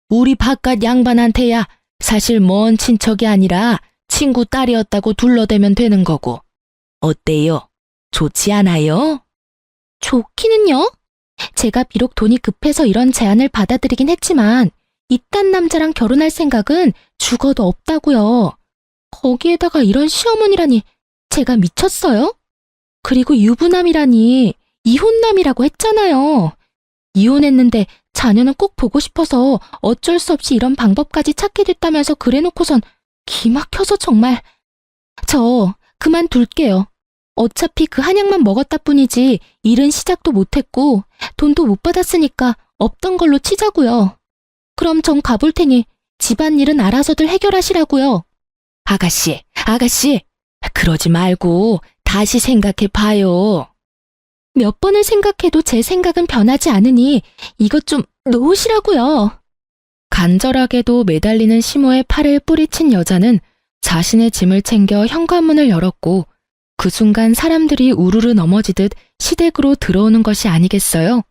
Speaker 1: 우리 바깥 양반한테야 사실 먼 친척이 아니라 친구 딸이었다고 둘러대면 되는 거고. 어때요? 좋지 않아요? 좋기는요? 제가 비록 돈이 급해서 이런 제안을 받아들이긴 했지만 이딴 남자랑 결혼할 생각은 죽어도 없다고요. 거기에다가 이런 시어머니라니 제가 미쳤어요? 그리고 유부남이라니 이혼남이라고 했잖아요. 이혼했는데 자녀는 꼭 보고 싶어서 어쩔 수 없이 이런 방법까지 찾게 됐다면서 그래놓고선 기막혀서 정말. 저 그만둘게요. 어차피 그 한약만 먹었다 뿐이지 일은 시작도 못했고 돈도 못 받았으니까 없던 걸로 치자고요. 그럼 전 가볼 테니 집안일은 알아서들 해결하시라고요. 아가씨, 그러지 말고 다시 생각해 봐요. 몇 번을 생각해도 제 생각은 변하지 않으니 이것 좀 놓으시라고요. 간절하게도 매달리는 시모의 팔을 뿌리친 여자는 자신의 짐을 챙겨 현관문을 열었고 그 순간 사람들이 우르르 넘어지듯 시댁으로 들어오는 것이 아니겠어요?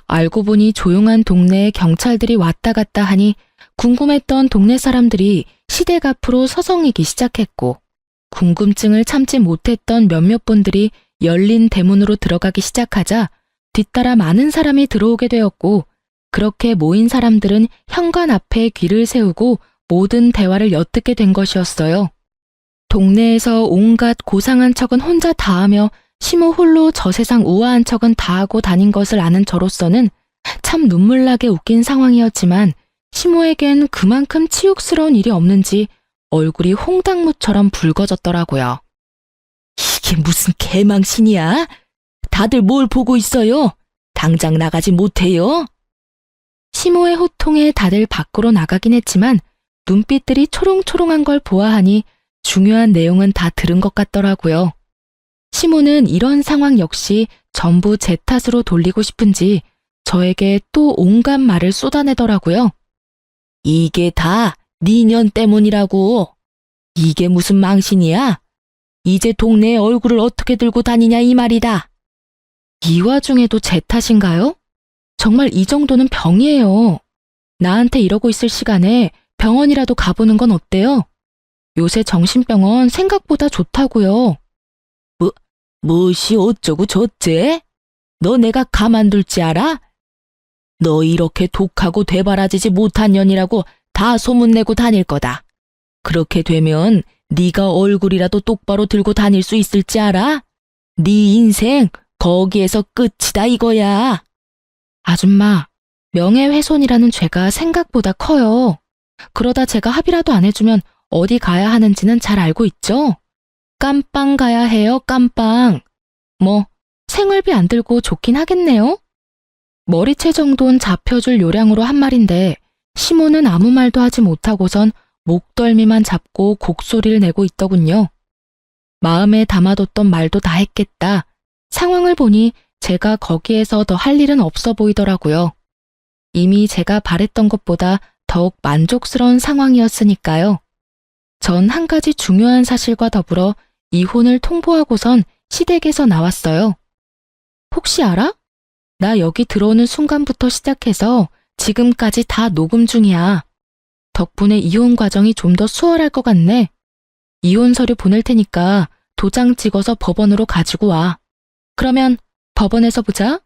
Speaker 1: 알고 보니 조용한 동네에 경찰들이 왔다 갔다 하니 궁금했던 동네 사람들이 시댁 앞으로 서성이기 시작했고 궁금증을 참지 못했던 몇몇 분들이 열린 대문으로 들어가기 시작하자 뒤따라 많은 사람이 들어오게 되었고 그렇게 모인 사람들은 현관 앞에 귀를 세우고 모든 대화를 엿듣게 된 것이었어요. 동네에서 온갖 고상한 척은 혼자 다 하며 시모 홀로 저 세상 우아한 척은 다 하고 다닌 것을 아는 저로서는 참 눈물나게 웃긴 상황이었지만 시모에겐 그만큼 치욕스러운 일이 없는지 얼굴이 홍당무처럼 붉어졌더라고요. 이게 무슨 개망신이야? 다들 뭘 보고 있어요? 당장 나가지 못해요? 시모의 호통에 다들 밖으로 나가긴 했지만 눈빛들이 초롱초롱한 걸 보아하니 중요한 내용은 다 들은 것 같더라고요. 시모는 이런 상황 역시 전부 제 탓으로 돌리고 싶은지 저에게 또 온갖 말을 쏟아내더라고요. 이게 다 니년 때문이라고. 이게 무슨 망신이야? 이제 동네에 얼굴을 어떻게 들고 다니냐 이 말이다. 이 와중에도 제 탓인가요? 정말 이 정도는 병이에요. 나한테 이러고 있을 시간에 병원이라도 가보는 건 어때요? 요새 정신병원 생각보다 좋다고요. 무엇이 어쩌고 저째? 너 내가 가만둘지 알아? 너 이렇게 독하고 되바라지지 못한 년이라고 다 소문내고 다닐 거다. 그렇게 되면 네가 얼굴이라도 똑바로 들고 다닐 수 있을지 알아? 네 인생 거기에서 끝이다 이거야. 아줌마, 명예훼손이라는 죄가 생각보다 커요. 그러다 제가 합의라도 안 해주면 어디 가야 하는지는 잘 알고 있죠? 깜빵 가야 해요, 깜빵. 뭐 생활비 안 들고 좋긴 하겠네요. 머리채 정도는 잡혀줄 요량으로 한 말인데 시모는 아무 말도 하지 못하고선 목덜미만 잡고 곡소리를 내고 있더군요. 마음에 담아뒀던 말도 다 했겠다. 상황을 보니 제가 거기에서 더 할 일은 없어 보이더라고요. 이미 제가 바랬던 것보다 더욱 만족스러운 상황이었으니까요. 전 한 가지 중요한 사실과 더불어 이혼을 통보하고선 시댁에서 나왔어요. 혹시 알아? 나 여기 들어오는 순간부터 시작해서 지금까지 다 녹음 중이야. 덕분에 이혼 과정이 좀 더 수월할 것 같네. 이혼 서류 보낼 테니까 도장 찍어서 법원으로 가지고 와. 그러면 법원에서 보자.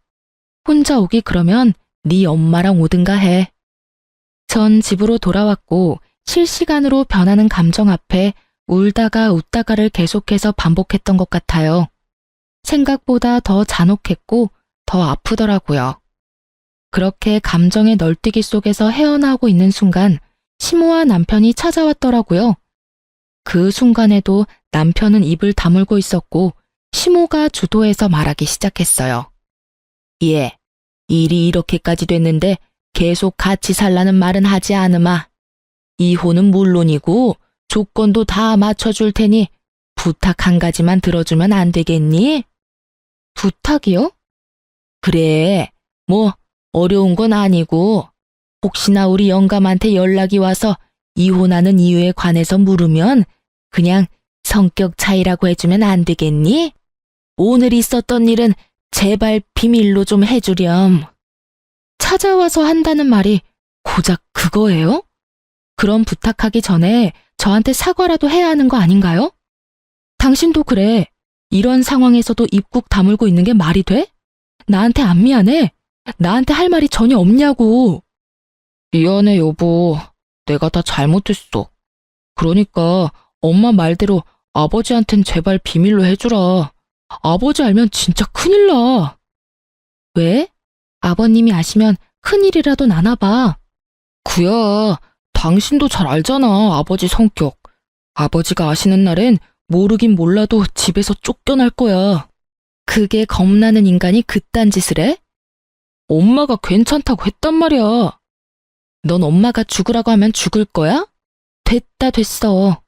Speaker 1: 혼자 오기 그러면 네 엄마랑 오든가 해. 전 집으로 돌아왔고 실시간으로 변하는 감정 앞에 울다가 웃다가를 계속해서 반복했던 것 같아요. 생각보다 더 잔혹했고 더 아프더라고요. 그렇게 감정의 널뛰기 속에서 헤어나오고 있는 순간 시모와 남편이 찾아왔더라고요. 그 순간에도 남편은 입을 다물고 있었고 시모가 주도해서 말하기 시작했어요. 예, 일이 이렇게까지 됐는데 계속 같이 살라는 말은 하지 않으마. 이혼은 물론이고 조건도 다 맞춰줄 테니 부탁 한 가지만 들어주면 안 되겠니? 부탁이요? 그래, 뭐 어려운 건 아니고 혹시나 우리 영감한테 연락이 와서 이혼하는 이유에 관해서 물으면 그냥 성격 차이라고 해주면 안 되겠니? 오늘 있었던 일은 제발 비밀로 좀 해주렴. 찾아와서 한다는 말이 고작 그거예요? 그럼 부탁하기 전에 저한테 사과라도 해야 하는 거 아닌가요? 당신도 그래. 이런 상황에서도 입국 다물고 있는 게 말이 돼? 나한테 안 미안해? 나한테 할 말이 전혀 없냐고. 미안해 여보. 내가 다 잘못했어. 그러니까 엄마 말대로 아버지한텐 제발 비밀로 해주라. 아버지 알면 진짜 큰일 나. 왜? 아버님이 아시면 큰일이라도 나나 봐. 구야, 당신도 잘 알잖아, 아버지 성격. 아버지가 아시는 날엔 모르긴 몰라도 집에서 쫓겨날 거야. 그게 겁나는 인간이 그딴 짓을 해? 엄마가 괜찮다고 했단 말이야. 넌 엄마가 죽으라고 하면 죽을 거야? 됐다 됐어.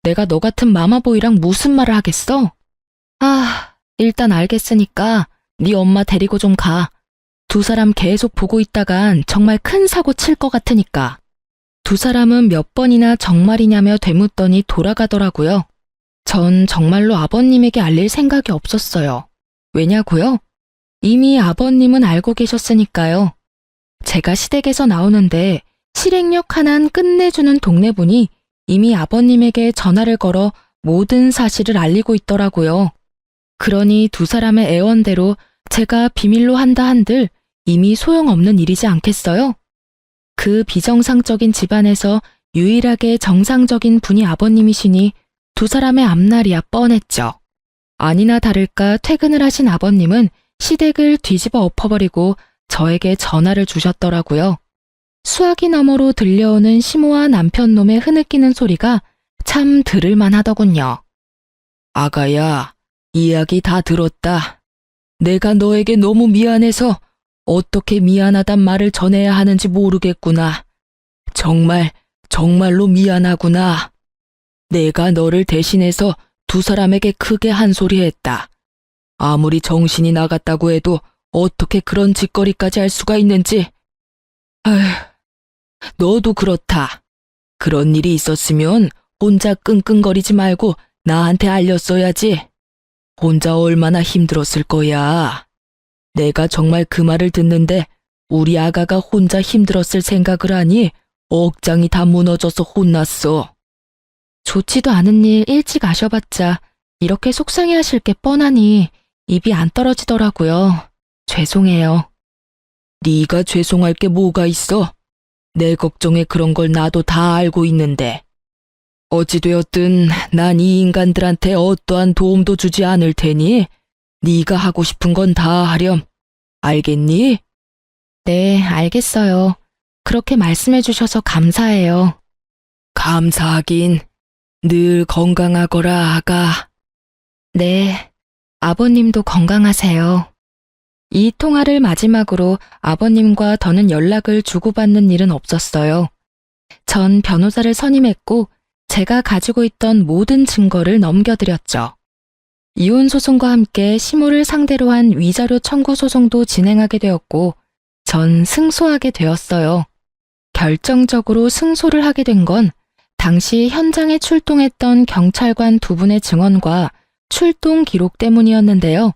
Speaker 1: 내가 너 같은 마마보이랑 무슨 말을 하겠어? 일단 알겠으니까 네 엄마 데리고 좀 가. 두 사람 계속 보고 있다간 정말 큰 사고 칠 것 같으니까. 두 사람은 몇 번이나 정말이냐며 되묻더니 돌아가더라고요. 전 정말로 아버님에게 알릴 생각이 없었어요. 왜냐고요? 이미 아버님은 알고 계셨으니까요. 제가 시댁에서 나오는데 실행력 하나는 끝내주는 동네분이 이미 아버님에게 전화를 걸어 모든 사실을 알리고 있더라고요. 그러니 두 사람의 애원대로 제가 비밀로 한다 한들 이미 소용없는 일이지 않겠어요? 그 비정상적인 집안에서 유일하게 정상적인 분이 아버님이시니 두 사람의 앞날이야 뻔했죠. 아니나 다를까 퇴근을 하신 아버님은 시댁을 뒤집어 엎어버리고 저에게 전화를 주셨더라고요. 수화기 너머로 들려오는 시모와 남편 놈의 흐느끼는 소리가 참 들을만 하더군요. 아가야, 이야기 다 들었다. 내가 너에게 너무 미안해서 어떻게 미안하단 말을 전해야 하는지 모르겠구나. 정말로 미안하구나. 내가 너를 대신해서 두 사람에게 크게 한 소리 했다. 아무리 정신이 나갔다고 해도 어떻게 그런 짓거리까지 할 수가 있는지. 아휴, 너도 그렇다. 그런 일이 있었으면 혼자 끙끙거리지 말고 나한테 알렸어야지. 혼자 얼마나 힘들었을 거야. 내가 정말 그 말을 듣는데 우리 아가가 혼자 힘들었을 생각을 하니 억장이 다 무너져서 혼났어. 좋지도 않은 일 일찍 아셔봤자 이렇게 속상해하실 게 뻔하니 입이 안 떨어지더라고요. 죄송해요. 네가 죄송할 게 뭐가 있어? 내 걱정에 그런 걸 나도 다 알고 있는데. 어찌되었든 난 이 인간들한테 어떠한 도움도 주지 않을 테니 네가 하고 싶은 건 다 하렴. 알겠니? 네, 알겠어요. 그렇게 말씀해 주셔서 감사해요. 감사하긴. 늘 건강하거라, 아가. 네, 아버님도 건강하세요. 이 통화를 마지막으로 아버님과 더는 연락을 주고받는 일은 없었어요. 전 변호사를 선임했고 제가 가지고 있던 모든 증거를 넘겨드렸죠. 이혼 소송과 함께 시모를 상대로 한 위자료 청구 소송도 진행하게 되었고 전 승소하게 되었어요. 결정적으로 승소를 하게 된 건 당시 현장에 출동했던 경찰관 두 분의 증언과 출동 기록 때문이었는데요.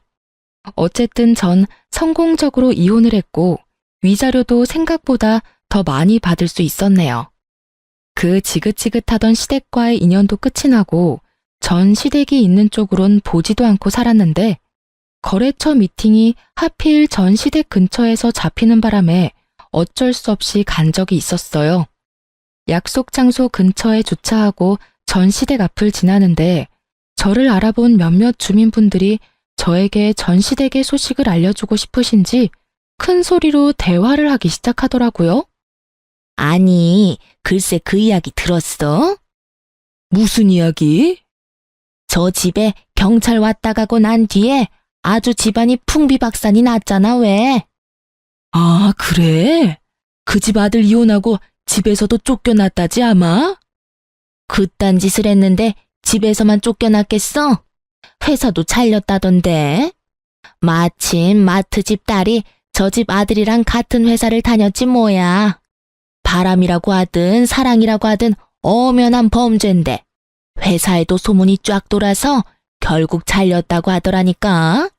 Speaker 1: 어쨌든 전 성공적으로 이혼을 했고 위자료도 생각보다 더 많이 받을 수 있었네요. 그 지긋지긋하던 시댁과의 인연도 끝이 나고 전 시댁이 있는 쪽으론 보지도 않고 살았는데 거래처 미팅이 하필 전 시댁 근처에서 잡히는 바람에 어쩔 수 없이 간 적이 있었어요. 약속 장소 근처에 주차하고 전 시댁 앞을 지나는데 저를 알아본 몇몇 주민분들이 저에게 전 시댁의 소식을 알려주고 싶으신지 큰 소리로 대화를 하기 시작하더라고요. 아니, 글쎄 그 이야기 들었어? 무슨 이야기? 저 집에 경찰 왔다 가고 난 뒤에 아주 집안이 풍비박산이 났잖아, 왜? 아, 그래? 그 집 아들 이혼하고 집에서도 쫓겨났다지 아마? 그딴 짓을 했는데 집에서만 쫓겨났겠어? 회사도 잘렸다던데. 마침 마트 집 딸이 저 집 아들이랑 같은 회사를 다녔지 뭐야. 바람이라고 하든 사랑이라고 하든 엄연한 범죄인데 회사에도 소문이 쫙 돌아서 결국 잘렸다고 하더라니까.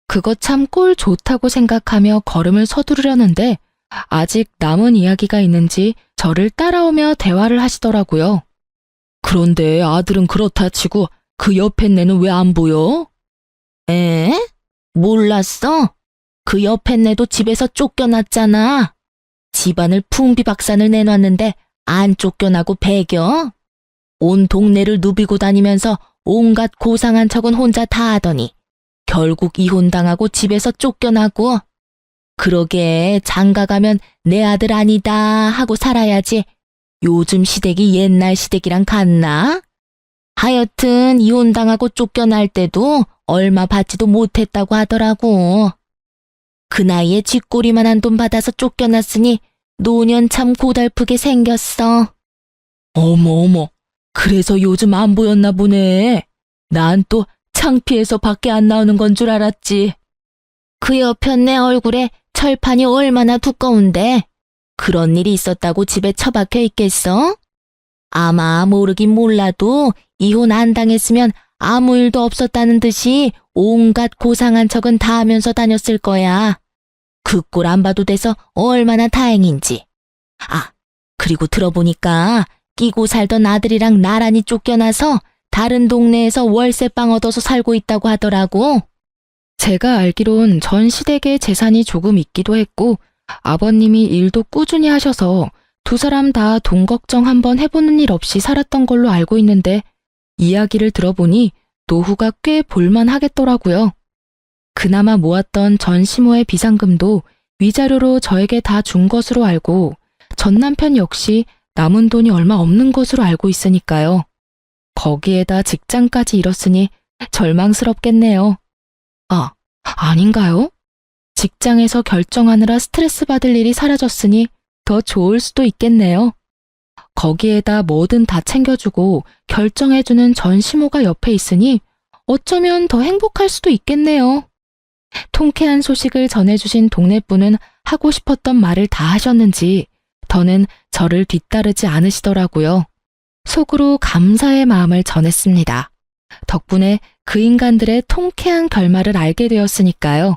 Speaker 1: 그거 참 꼴 좋다고 생각하며 걸음을 서두르려는데 아직 남은 이야기가 있는지 저를 따라오며 대화를 하시더라고요. 그런데 아들은 그렇다 치고 그 옆에 내는 왜 안 보여? 에? 몰랐어? 그 옆에 내도 집에서 쫓겨났잖아. 집안을 풍비박산을 내놨는데 안 쫓겨나고 배겨? 온 동네를 누비고 다니면서 온갖 고상한 척은 혼자 다 하더니 결국 이혼당하고 집에서 쫓겨나고. 그러게 장가가면 내 아들 아니다 하고 살아야지. 요즘 시댁이 옛날 시댁이랑 같나? 하여튼 이혼당하고 쫓겨날 때도 얼마 받지도 못했다고 하더라고. 그 나이에 쥐꼬리만한 돈 받아서 쫓겨났으니 노년 참 고달프게 생겼어. 어머, 그래서 요즘 안 보였나 보네. 난 또 창피해서 밖에 안 나오는 건 줄 알았지.
Speaker 2: 그 옆편 내 얼굴에 철판이 얼마나 두꺼운데 그런 일이 있었다고 집에 처박혀 있겠어? 아마 모르긴 몰라도 이혼 안 당했으면 아무 일도 없었다는 듯이 온갖 고상한 척은 다 하면서 다녔을 거야. 그 꼴 안 봐도 돼서 얼마나 다행인지. 아, 그리고 들어보니까 끼고 살던 아들이랑 나란히 쫓겨나서 다른 동네에서 월세방 얻어서 살고 있다고 하더라고.
Speaker 1: 제가 알기론 전 시댁에 재산이 조금 있기도 했고 아버님이 일도 꾸준히 하셔서 두 사람 다 돈 걱정 한번 해보는 일 없이 살았던 걸로 알고 있는데 이야기를 들어보니 노후가 꽤 볼만하겠더라고요. 그나마 모았던 전 시모의 비상금도 위자료로 저에게 다 준 것으로 알고 전 남편 역시 남은 돈이 얼마 없는 것으로 알고 있으니까요. 거기에다 직장까지 잃었으니 절망스럽겠네요. 아, 아닌가요? 직장에서 결정하느라 스트레스 받을 일이 사라졌으니 더 좋을 수도 있겠네요. 거기에다 뭐든 다 챙겨주고 결정해주는 전 시모가 옆에 있으니 어쩌면 더 행복할 수도 있겠네요. 통쾌한 소식을 전해주신 동네분은 하고 싶었던 말을 다 하셨는지 더는 저를 뒤따르지 않으시더라고요. 속으로 감사의 마음을 전했습니다. 덕분에 그 인간들의 통쾌한 결말을 알게 되었으니까요.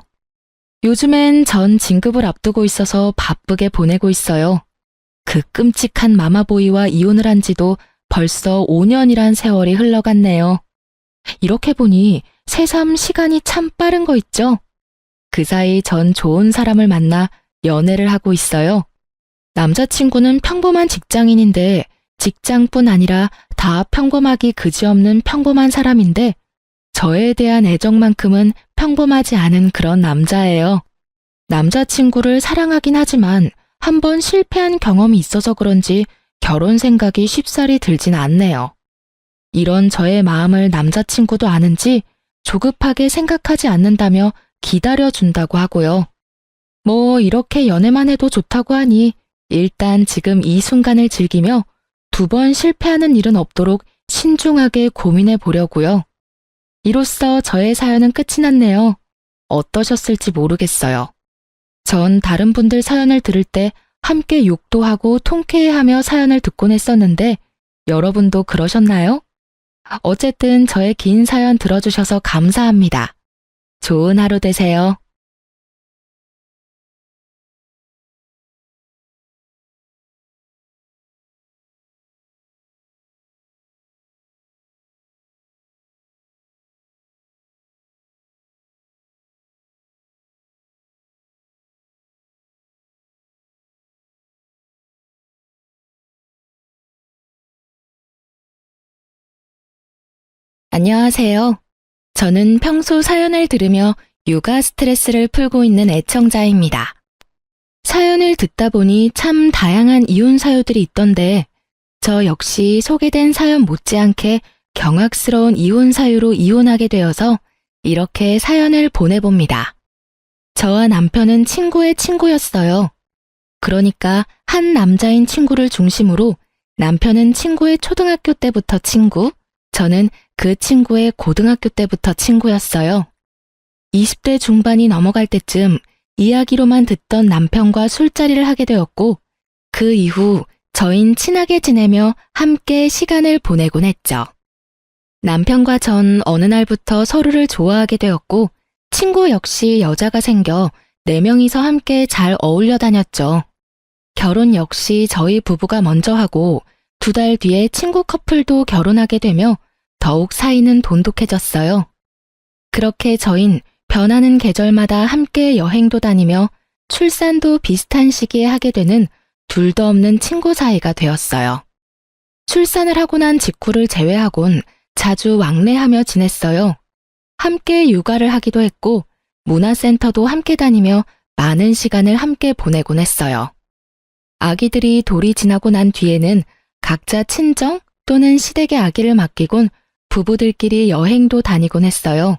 Speaker 1: 요즘엔 전 진급을 앞두고 있어서 바쁘게 보내고 있어요. 그 끔찍한 마마보이와 이혼을 한 지도 벌써 5년이란 세월이 흘러갔네요. 이렇게 보니 새삼 시간이 참 빠른 거 있죠? 그 사이 전 좋은 사람을 만나 연애를 하고 있어요. 남자친구는 평범한 직장인인데 직장뿐 아니라 다 평범하기 그지없는 평범한 사람인데 저에 대한 애정만큼은 평범하지 않은 그런 남자예요. 남자친구를 사랑하긴 하지만 한번 실패한 경험이 있어서 그런지 결혼 생각이 쉽사리 들진 않네요. 이런 저의 마음을 남자친구도 아는지 조급하게 생각하지 않는다며 기다려준다고 하고요. 뭐 이렇게 연애만 해도 좋다고 하니 일단 지금 이 순간을 즐기며 2번 실패하는 일은 없도록 신중하게 고민해 보려고요. 이로써 저의 사연은 끝이 났네요. 어떠셨을지 모르겠어요. 전 다른 분들 사연을 들을 때 함께 욕도 하고 통쾌해하며 사연을 듣곤 했었는데 여러분도 그러셨나요? 어쨌든 저의 긴 사연 들어주셔서 감사합니다. 좋은 하루 되세요. 안녕하세요. 저는 평소 사연을 들으며 육아 스트레스를 풀고 있는 애청자입니다. 사연을 듣다 보니 참 다양한 이혼 사유들이 있던데 저 역시 소개된 사연 못지않게 경악스러운 이혼 사유로 이혼하게 되어서 이렇게 사연을 보내봅니다. 저와 남편은 친구의 친구였어요. 그러니까 한 남자인 친구를 중심으로 남편은 친구의 초등학교 때부터 친구, 저는 그 친구의 고등학교 때부터 친구였어요. 20대 중반이 넘어갈 때쯤 이야기로만 듣던 남편과 술자리를 하게 되었고 그 이후 저흰 친하게 지내며 함께 시간을 보내곤 했죠. 남편과 전 어느 날부터 서로를 좋아하게 되었고 친구 역시 여자가 생겨 4명이서 함께 잘 어울려 다녔죠. 결혼 역시 저희 부부가 먼저 하고 2달 뒤에 친구 커플도 결혼하게 되며 더욱 사이는 돈독해졌어요. 그렇게 저흰 변하는 계절마다 함께 여행도 다니며 출산도 비슷한 시기에 하게 되는 둘도 없는 친구 사이가 되었어요. 출산을 하고 난 직후를 제외하곤 자주 왕래하며 지냈어요. 함께 육아를 하기도 했고 문화센터도 함께 다니며 많은 시간을 함께 보내곤 했어요. 아기들이 돌이 지나고 난 뒤에는 각자 친정 또는 시댁에 아기를 맡기곤 부부들끼리 여행도 다니곤 했어요.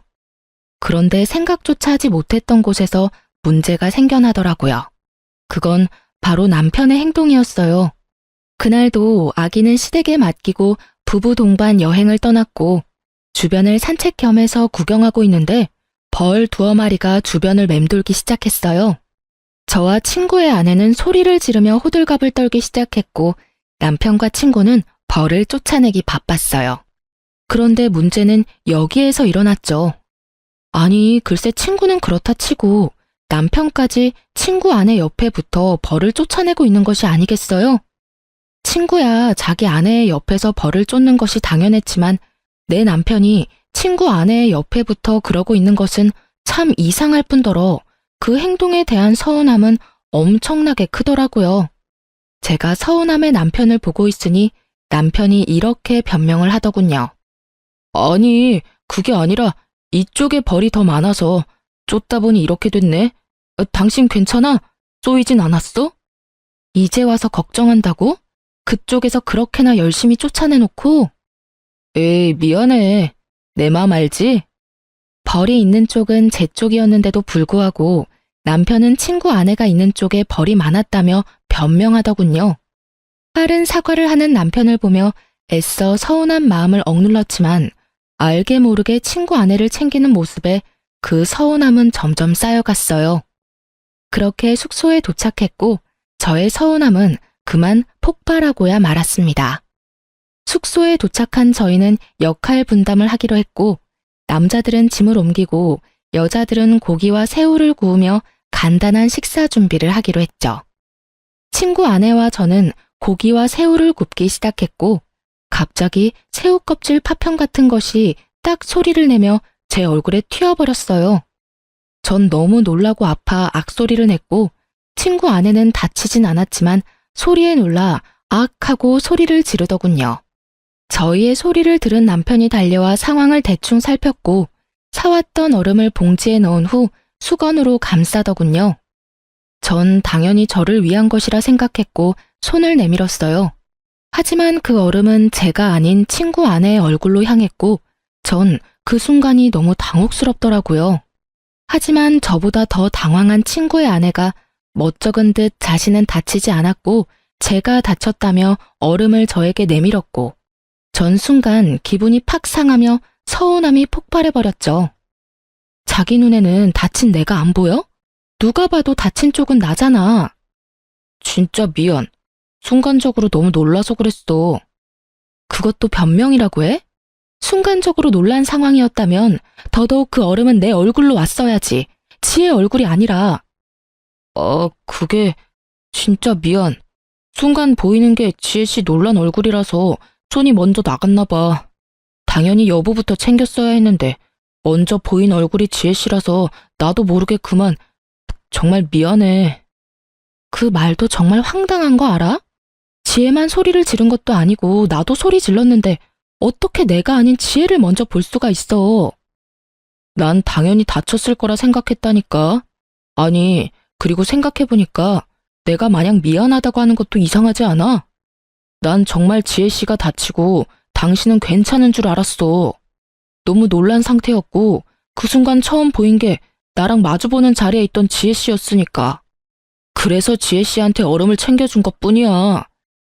Speaker 1: 그런데 생각조차 하지 못했던 곳에서 문제가 생겨나더라고요. 그건 바로 남편의 행동이었어요. 그날도 아기는 시댁에 맡기고 부부 동반 여행을 떠났고 주변을 산책 겸해서 구경하고 있는데 벌 두어 마리가 주변을 맴돌기 시작했어요. 저와 친구의 아내는 소리를 지르며 호들갑을 떨기 시작했고 남편과 친구는 벌을 쫓아내기 바빴어요. 그런데 문제는 여기에서 일어났죠. 아니, 글쎄 친구는 그렇다 치고 남편까지 친구 아내 옆에 붙어 벌을 쫓아내고 있는 것이 아니겠어요? 친구야 자기 아내의 옆에서 벌을 쫓는 것이 당연했지만 내 남편이 친구 아내의 옆에 붙어 그러고 있는 것은 참 이상할 뿐더러 그 행동에 대한 서운함은 엄청나게 크더라고요. 제가 서운함의 남편을 보고 있으니 남편이 이렇게 변명을 하더군요. 아니, 그게 아니라 이쪽에 벌이 더 많아서 쫓다 보니 이렇게 됐네. 당신 괜찮아? 쏘이진 않았어? 이제 와서 걱정한다고? 그쪽에서 그렇게나 열심히 쫓아내놓고? 에이, 미안해. 내 맘 알지? 벌이 있는 쪽은 제 쪽이었는데도 불구하고 남편은 친구 아내가 있는 쪽에 벌이 많았다며 변명하더군요. 빠른 사과를 하는 남편을 보며 애써 서운한 마음을 억눌렀지만 알게 모르게 친구 아내를 챙기는 모습에 그 서운함은 점점 쌓여갔어요. 그렇게 숙소에 도착했고 저의 서운함은 그만 폭발하고야 말았습니다. 숙소에 도착한 저희는 역할 분담을 하기로 했고 남자들은 짐을 옮기고 여자들은 고기와 새우를 구우며 간단한 식사 준비를 하기로 했죠. 친구 아내와 저는 고기와 새우를 굽기 시작했고 갑자기 새우 껍질 파편 같은 것이 딱 소리를 내며 제 얼굴에 튀어버렸어요. 전 너무 놀라고 아파 악소리를 냈고 친구 아내는 다치진 않았지만 소리에 놀라 악 하고 소리를 지르더군요. 저희의 소리를 들은 남편이 달려와 상황을 대충 살폈고 사왔던 얼음을 봉지에 넣은 후 수건으로 감싸더군요. 전 당연히 저를 위한 것이라 생각했고 손을 내밀었어요. 하지만 그 얼음은 제가 아닌 친구 아내의 얼굴로 향했고 전 그 순간이 너무 당혹스럽더라고요. 하지만 저보다 더 당황한 친구의 아내가 멋쩍은 듯 자신은 다치지 않았고 제가 다쳤다며 얼음을 저에게 내밀었고 전 순간 기분이 팍 상하며 서운함이 폭발해버렸죠. 자기 눈에는 다친 내가 안 보여? 누가 봐도 다친 쪽은 나잖아. 진짜 미안. 순간적으로 너무 놀라서 그랬어. 그것도 변명이라고 해? 순간적으로 놀란 상황이었다면 더더욱 그 얼음은 내 얼굴로 왔어야지. 지의 얼굴이 아니라. 그게 진짜 미안. 순간 보이는 게 지혜 씨 놀란 얼굴이라서 손이 먼저 나갔나 봐. 당연히 여보부터 챙겼어야 했는데 먼저 보인 얼굴이 지혜 씨라서 나도 모르게 그만. 정말 미안해. 그 말도 정말 황당한 거 알아? 지혜만 소리를 지른 것도 아니고 나도 소리 질렀는데 어떻게 내가 아닌 지혜를 먼저 볼 수가 있어. 난 당연히 다쳤을 거라 생각했다니까. 아니, 그리고 생각해보니까 내가 마냥 미안하다고 하는 것도 이상하지 않아? 난 정말 지혜 씨가 다치고 당신은 괜찮은 줄 알았어. 너무 놀란 상태였고 그 순간 처음 보인 게 나랑 마주보는 자리에 있던 지혜 씨였으니까. 그래서 지혜 씨한테 얼음을 챙겨준 것뿐이야.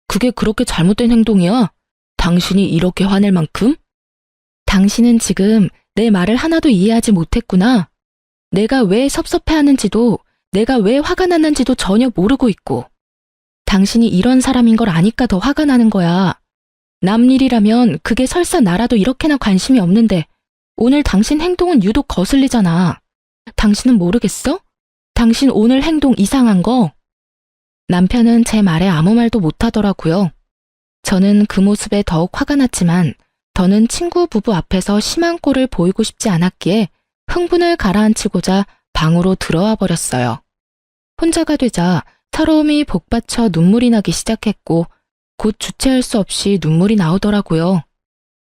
Speaker 1: 그게 그렇게 잘못된 행동이야? 당신이 이렇게 화낼 만큼? 당신은 지금 내 말을 하나도 이해하지 못했구나. 내가 왜 섭섭해하는지도 내가 왜 화가 났는지도 전혀 모르고 있고 당신이 이런 사람인 걸 아니까 더 화가 나는 거야. 남 일이라면 그게 설사 나라도 이렇게나 관심이 없는데 오늘 당신 행동은 유독 거슬리잖아. 당신은 모르겠어? 당신 오늘 행동 이상한 거? 남편은 제 말에 아무 말도 못하더라고요. 저는 그 모습에 더욱 화가 났지만 더는 친구 부부 앞에서 심한 꼴을 보이고 싶지 않았기에 흥분을 가라앉히고자 방으로 들어와 버렸어요. 혼자가 되자 서러움이 복받쳐 눈물이 나기 시작했고 곧 주체할 수 없이 눈물이 나오더라고요.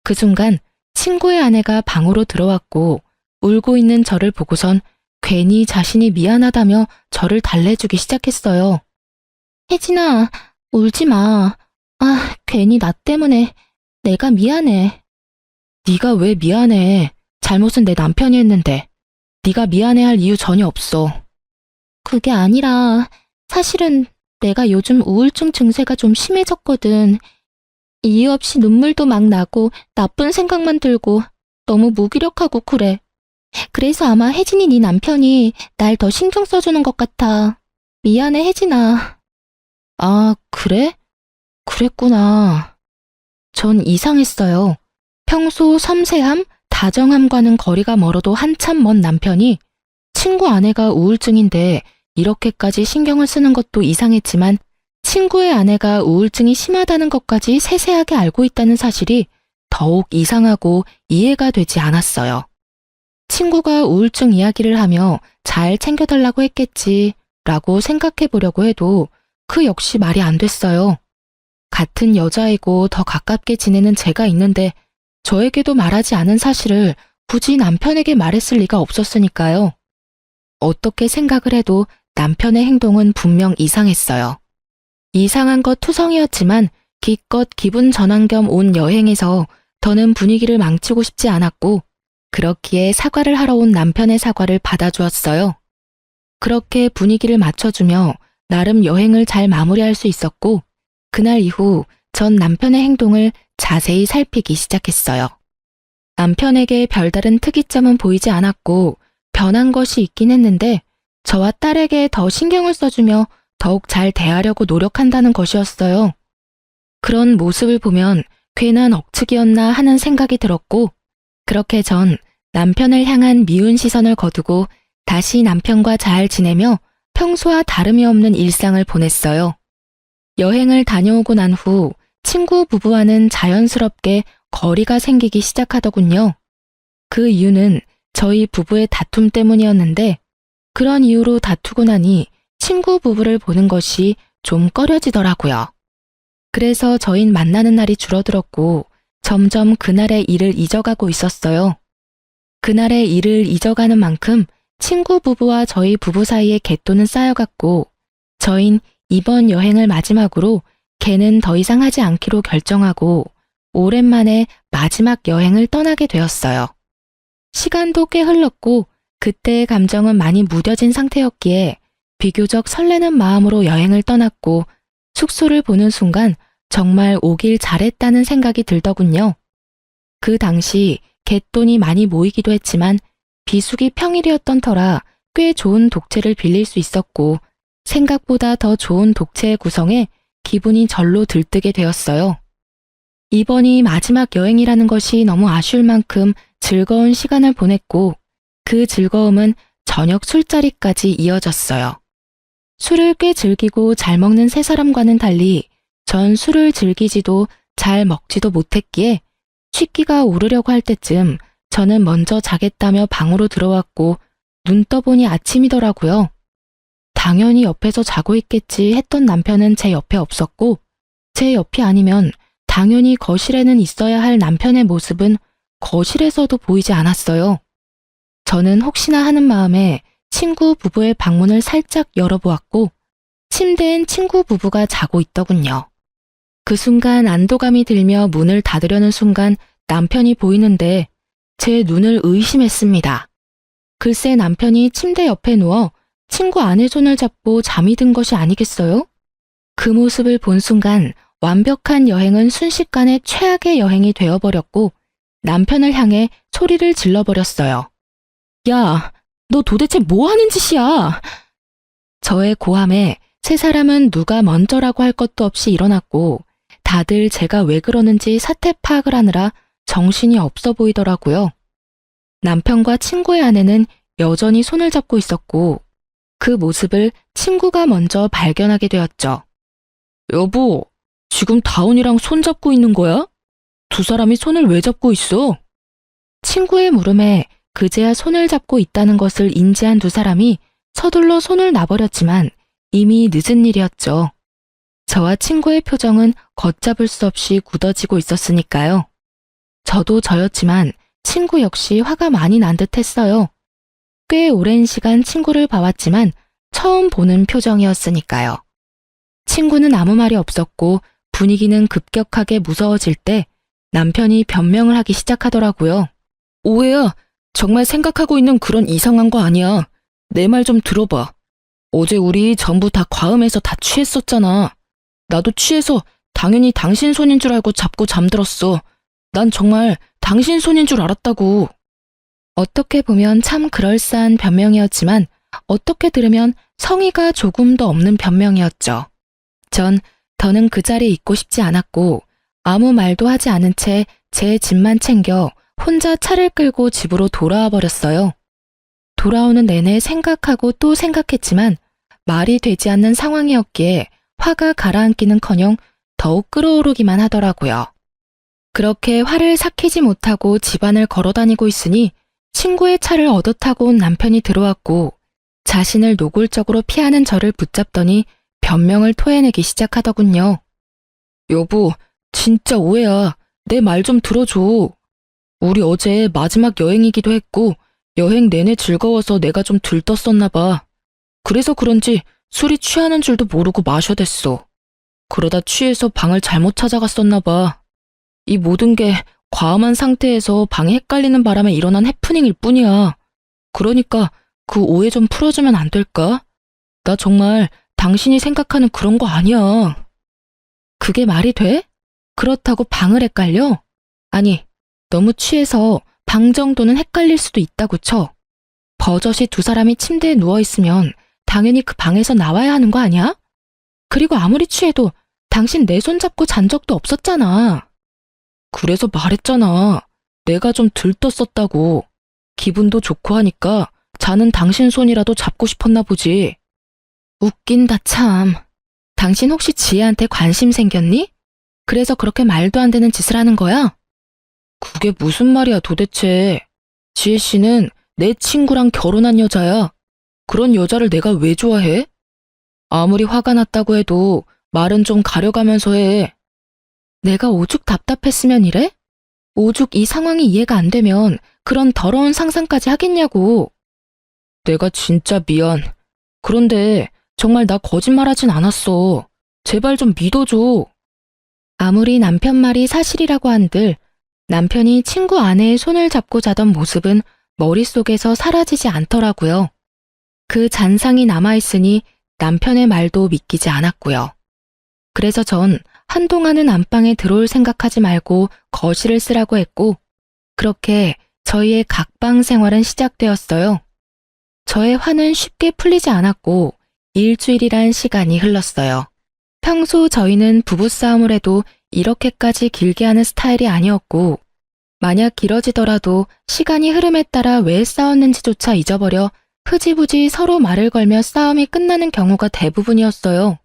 Speaker 1: 그 순간 친구의 아내가 방으로 들어왔고 울고 있는 저를 보고선 괜히 자신이 미안하다며 저를 달래주기 시작했어요. 혜진아, 울지 마. 괜히 나 때문에 내가 미안해. 네가 왜 미안해? 잘못은 내 남편이 했는데. 네가 미안해할 이유 전혀 없어. 그게 아니라 사실은 내가 요즘 우울증 증세가 좀 심해졌거든. 이유 없이 눈물도 막 나고 나쁜 생각만 들고 너무 무기력하고 그래.
Speaker 2: 그래서 아마 혜진이 네 남편이 날 더 신경 써주는 것 같아. 미안해, 혜진아.
Speaker 1: 아, 그래? 그랬구나. 전 이상했어요. 평소 섬세함, 다정함과는 거리가 멀어도 한참 먼 남편이 친구 아내가 우울증인데 이렇게까지 신경을 쓰는 것도 이상했지만 친구의 아내가 우울증이 심하다는 것까지 세세하게 알고 있다는 사실이 더욱 이상하고 이해가 되지 않았어요. 친구가 우울증 이야기를 하며 잘 챙겨달라고 했겠지 라고 생각해 보려고 해도 그 역시 말이 안 됐어요. 같은 여자이고 더 가깝게 지내는 제가 있는데 저에게도 말하지 않은 사실을 굳이 남편에게 말했을 리가 없었으니까요. 어떻게 생각을 해도 남편의 행동은 분명 이상했어요. 이상한 것 투성이었지만 기껏 기분 전환 겸 온 여행에서 더는 분위기를 망치고 싶지 않았고 그렇기에 사과를 하러 온 남편의 사과를 받아주었어요. 그렇게 분위기를 맞춰주며 나름 여행을 잘 마무리할 수 있었고 그날 이후 전 남편의 행동을 자세히 살피기 시작했어요. 남편에게 별다른 특이점은 보이지 않았고 변한 것이 있긴 했는데 저와 딸에게 더 신경을 써주며 더욱 잘 대하려고 노력한다는 것이었어요. 그런 모습을 보면 괜한 억측이었나 하는 생각이 들었고 그렇게 전 남편을 향한 미운 시선을 거두고 다시 남편과 잘 지내며 평소와 다름이 없는 일상을 보냈어요. 여행을 다녀오고 난 후 친구 부부와는 자연스럽게 거리가 생기기 시작하더군요. 그 이유는 저희 부부의 다툼 때문이었는데 그런 이유로 다투고 나니 친구 부부를 보는 것이 좀 꺼려지더라고요. 그래서 저흰 만나는 날이 줄어들었고 점점 그날의 일을 잊어가고 있었어요. 그날의 일을 잊어가는 만큼 친구 부부와 저희 부부 사이의 갯돈은 쌓여갔고 저흰 이번 여행을 마지막으로 걔는 더 이상 하지 않기로 결정하고 오랜만에 마지막 여행을 떠나게 되었어요. 시간도 꽤 흘렀고 그때의 감정은 많이 무뎌진 상태였기에 비교적 설레는 마음으로 여행을 떠났고 숙소를 보는 순간 정말 오길 잘했다는 생각이 들더군요. 그 당시 갯돈이 많이 모이기도 했지만 비수기 평일이었던 터라 꽤 좋은 독채를 빌릴 수 있었고 생각보다 더 좋은 독채의 구성에 기분이 절로 들뜨게 되었어요. 이번이 마지막 여행이라는 것이 너무 아쉬울 만큼 즐거운 시간을 보냈고 그 즐거움은 저녁 술자리까지 이어졌어요. 술을 꽤 즐기고 잘 먹는 세 사람과는 달리 전 술을 즐기지도 잘 먹지도 못했기에 취기가 오르려고 할 때쯤 저는 먼저 자겠다며 방으로 들어왔고 눈 떠보니 아침이더라고요. 당연히 옆에서 자고 있겠지 했던 남편은 제 옆에 없었고 제 옆이 아니면 당연히 거실에는 있어야 할 남편의 모습은 거실에서도 보이지 않았어요. 저는 혹시나 하는 마음에 친구 부부의 방문을 살짝 열어보았고 침대엔 친구 부부가 자고 있더군요. 그 순간 안도감이 들며 문을 닫으려는 순간 남편이 보이는데 제 눈을 의심했습니다. 글쎄 남편이 침대 옆에 누워 친구 아내 손을 잡고 잠이 든 것이 아니겠어요? 그 모습을 본 순간 완벽한 여행은 순식간에 최악의 여행이 되어버렸고 남편을 향해 소리를 질러버렸어요. 야, 너 도대체 뭐 하는 짓이야? 저의 고함에 세 사람은 누가 먼저라고 할 것도 없이 일어났고 다들 제가 왜 그러는지 사태 파악을 하느라 정신이 없어 보이더라고요. 남편과 친구의 아내는 여전히 손을 잡고 있었고 그 모습을 친구가 먼저 발견하게 되었죠. 여보, 지금 다운이랑 손 잡고 있는 거야? 두 사람이 손을 왜 잡고 있어? 친구의 물음에 그제야 손을 잡고 있다는 것을 인지한 두 사람이 서둘러 손을 놔버렸지만 이미 늦은 일이었죠. 저와 친구의 표정은 걷잡을 수 없이 굳어지고 있었으니까요. 저도 저였지만 친구 역시 화가 많이 난 듯 했어요. 꽤 오랜 시간 친구를 봐왔지만 처음 보는 표정이었으니까요. 친구는 아무 말이 없었고 분위기는 급격하게 무서워질 때 남편이 변명을 하기 시작하더라고요. 오해야, 정말 생각하고 있는 그런 이상한 거 아니야. 내 말 좀 들어봐. 어제 우리 전부 다 과음해서 다 취했었잖아. 나도 취해서 당연히 당신 손인 줄 알고 잡고 잠들었어. 난 정말 당신 손인 줄 알았다고. 어떻게 보면 참 그럴싸한 변명이었지만 어떻게 들으면 성의가 조금 더 없는 변명이었죠. 전 더는 그 자리에 있고 싶지 않았고 아무 말도 하지 않은 채 제 짐만 챙겨 혼자 차를 끌고 집으로 돌아와 버렸어요. 돌아오는 내내 생각하고 또 생각했지만 말이 되지 않는 상황이었기에 화가 가라앉기는커녕 더욱 끓어오르기만 하더라고요. 그렇게 화를 삭히지 못하고 집안을 걸어다니고 있으니 친구의 차를 얻어 타고 온 남편이 들어왔고 자신을 노골적으로 피하는 저를 붙잡더니 변명을 토해내기 시작하더군요. 여보, 진짜 오해야. 내 말 좀 들어줘. 우리 어제 마지막 여행이기도 했고 여행 내내 즐거워서 내가 좀 들떴었나 봐. 그래서 그런지 술이 취하는 줄도 모르고 마셔댔어. 그러다 취해서 방을 잘못 찾아갔었나 봐. 이 모든 게 과음한 상태에서 방이 헷갈리는 바람에 일어난 해프닝일 뿐이야. 그러니까 그 오해 좀 풀어주면 안 될까? 나 정말 당신이 생각하는 그런 거 아니야. 그게 말이 돼? 그렇다고 방을 헷갈려? 아니, 너무 취해서 방 정도는 헷갈릴 수도 있다고 쳐. 버젓이 두 사람이 침대에 누워있으면 당연히 그 방에서 나와야 하는 거 아니야? 그리고 아무리 취해도 당신 내 손 잡고 잔 적도 없었잖아. 그래서 말했잖아. 내가 좀 들떴었다고. 기분도 좋고 하니까 자는 당신 손이라도 잡고 싶었나 보지. 웃긴다 참. 당신 혹시 지혜한테 관심 생겼니? 그래서 그렇게 말도 안 되는 짓을 하는 거야? 그게 무슨 말이야 도대체. 지혜 씨는 내 친구랑 결혼한 여자야. 그런 여자를 내가 왜 좋아해? 아무리 화가 났다고 해도 말은 좀 가려가면서 해. 내가 오죽 답답했으면 이래? 오죽 이 상황이 이해가 안 되면 그런 더러운 상상까지 하겠냐고. 내가 진짜 미안. 그런데 정말 나 거짓말하진 않았어. 제발 좀 믿어줘. 아무리 남편 말이 사실이라고 한들 남편이 친구 아내의 손을 잡고 자던 모습은 머릿속에서 사라지지 않더라고요. 그 잔상이 남아있으니 남편의 말도 믿기지 않았고요. 그래서 전 한동안은 안방에 들어올 생각하지 말고 거실을 쓰라고 했고 그렇게 저희의 각방 생활은 시작되었어요. 저의 화는 쉽게 풀리지 않았고 일주일이란 시간이 흘렀어요. 평소 저희는 부부싸움을 해도 이렇게까지 길게 하는 스타일이 아니었고 만약 길어지더라도 시간이 흐름에 따라 왜 싸웠는지조차 잊어버려 흐지부지 서로 말을 걸며 싸움이 끝나는 경우가 대부분이었어요.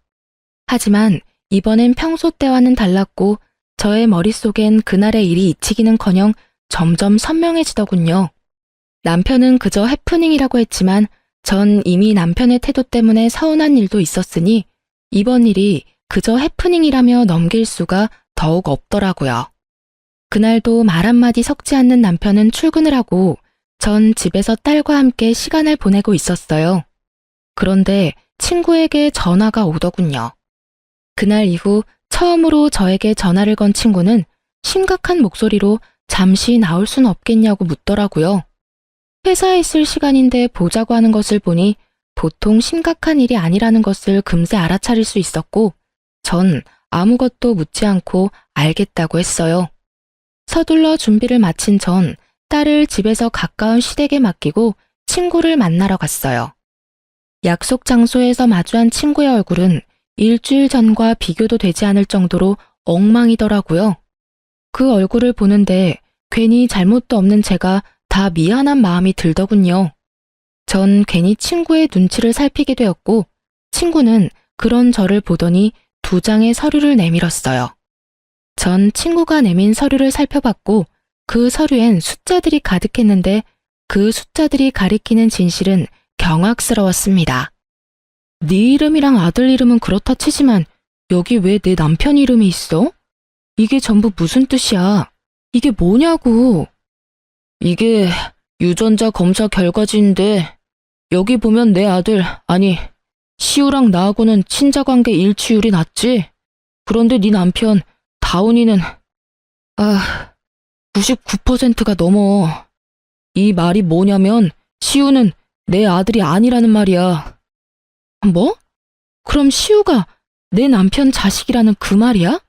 Speaker 1: 하지만 이번엔 평소 때와는 달랐고 저의 머릿속엔 그날의 일이 잊히기는커녕 점점 선명해지더군요. 남편은 그저 해프닝이라고 했지만 전 이미 남편의 태도 때문에 서운한 일도 있었으니 이번 일이 그저 해프닝이라며 넘길 수가 더욱 없더라고요. 그날도 말 한마디 섞지 않는 남편은 출근을 하고 전 집에서 딸과 함께 시간을 보내고 있었어요. 그런데 친구에게 전화가 오더군요. 그날 이후 처음으로 저에게 전화를 건 친구는 심각한 목소리로 잠시 나올 순 없겠냐고 묻더라고요. 회사에 있을 시간인데 보자고 하는 것을 보니 보통 심각한 일이 아니라는 것을 금세 알아차릴 수 있었고 전 아무것도 묻지 않고 알겠다고 했어요. 서둘러 준비를 마친 전 딸을 집에서 가까운 시댁에 맡기고 친구를 만나러 갔어요. 약속 장소에서 마주한 친구의 얼굴은 일주일 전과 비교도 되지 않을 정도로 엉망이더라고요. 그 얼굴을 보는데 괜히 잘못도 없는 제가 다 미안한 마음이 들더군요. 전 괜히 친구의 눈치를 살피게 되었고 친구는 그런 저를 보더니 2장의 서류를 내밀었어요. 전 친구가 내민 서류를 살펴봤고 그 서류엔 숫자들이 가득했는데 그 숫자들이 가리키는 진실은 경악스러웠습니다. 네 이름이랑 아들 이름은 그렇다 치지만 여기 왜 내 남편 이름이 있어? 이게 전부 무슨 뜻이야? 이게 뭐냐고. 이게 유전자 검사 결과지인데 여기 보면 내 아들, 아니 시우랑 나하고는 친자관계 일치율이 낮지? 그런데 네 남편 다운이는 99%가 넘어. 이 말이 뭐냐면 시우는 내 아들이 아니라는 말이야. 뭐? 그럼 시우가 내 남편 자식이라는 그 말이야?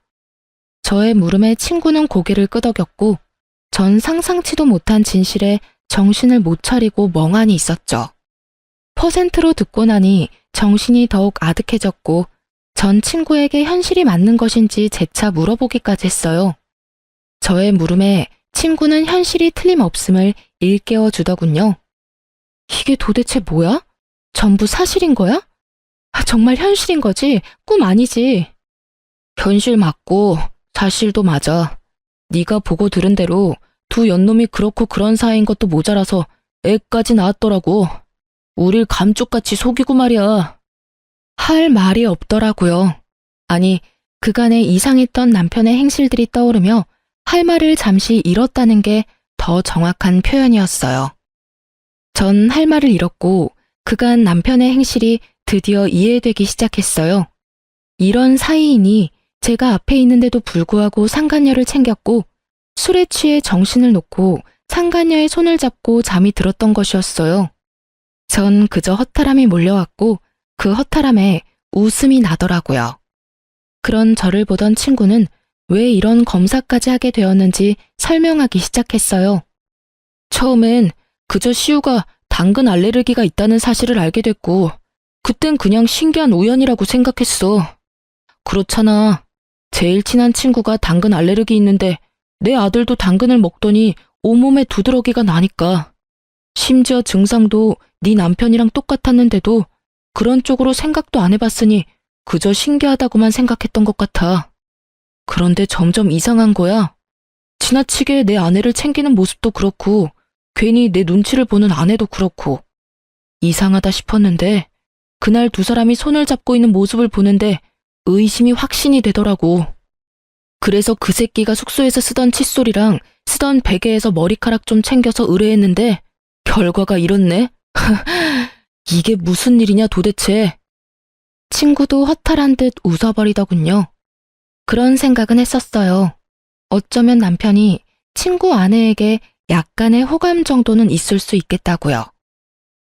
Speaker 1: 저의 물음에 친구는 고개를 끄덕였고 전 상상치도 못한 진실에 정신을 못 차리고 멍하니 있었죠. 퍼센트로 듣고 나니 정신이 더욱 아득해졌고 전 친구에게 현실이 맞는 것인지 재차 물어보기까지 했어요. 저의 물음에 친구는 현실이 틀림없음을 일깨워 주더군요. 이게 도대체 뭐야? 전부 사실인 거야? 정말 현실인 거지? 꿈 아니지? 현실 맞고 사실도 맞아. 네가 보고 들은 대로 두 연놈이 그렇고 그런 사이인 것도 모자라서 애까지 낳았더라고. 우릴 감쪽같이 속이고 말이야. 할 말이 없더라고요. 아니, 그간의 이상했던 남편의 행실들이 떠오르며 할 말을 잠시 잃었다는 게 더 정확한 표현이었어요. 전 할 말을 잃었고 그간 남편의 행실이 드디어 이해되기 시작했어요. 이런 사이이니 제가 앞에 있는데도 불구하고 상간녀를 챙겼고 술에 취해 정신을 놓고 상간녀의 손을 잡고 잠이 들었던 것이었어요. 전 그저 허탈함이 몰려왔고 그 허탈함에 웃음이 나더라고요. 그런 저를 보던 친구는 왜 이런 검사까지 하게 되었는지 설명하기 시작했어요. 처음엔 그저 시우가 당근 알레르기가 있다는 사실을 알게 됐고 그땐 그냥 신기한 우연이라고 생각했어. 그렇잖아. 제일 친한 친구가 당근 알레르기 있는데 내 아들도 당근을 먹더니 온몸에 두드러기가 나니까. 심지어 증상도 네 남편이랑 똑같았는데도 그런 쪽으로 생각도 안 해봤으니 그저 신기하다고만 생각했던 것 같아. 그런데 점점 이상한 거야. 지나치게 내 아내를 챙기는 모습도 그렇고 괜히 내 눈치를 보는 아내도 그렇고 이상하다 싶었는데 그날 두 사람이 손을 잡고 있는 모습을 보는데 의심이 확신이 되더라고. 그래서 그 새끼가 숙소에서 쓰던 칫솔이랑 쓰던 베개에서 머리카락 좀 챙겨서 의뢰했는데 결과가 이렇네. 이게 무슨 일이냐 도대체. 친구도 허탈한 듯 웃어버리더군요. 그런 생각은 했었어요. 어쩌면 남편이 친구 아내에게 약간의 호감 정도는 있을 수 있겠다고요.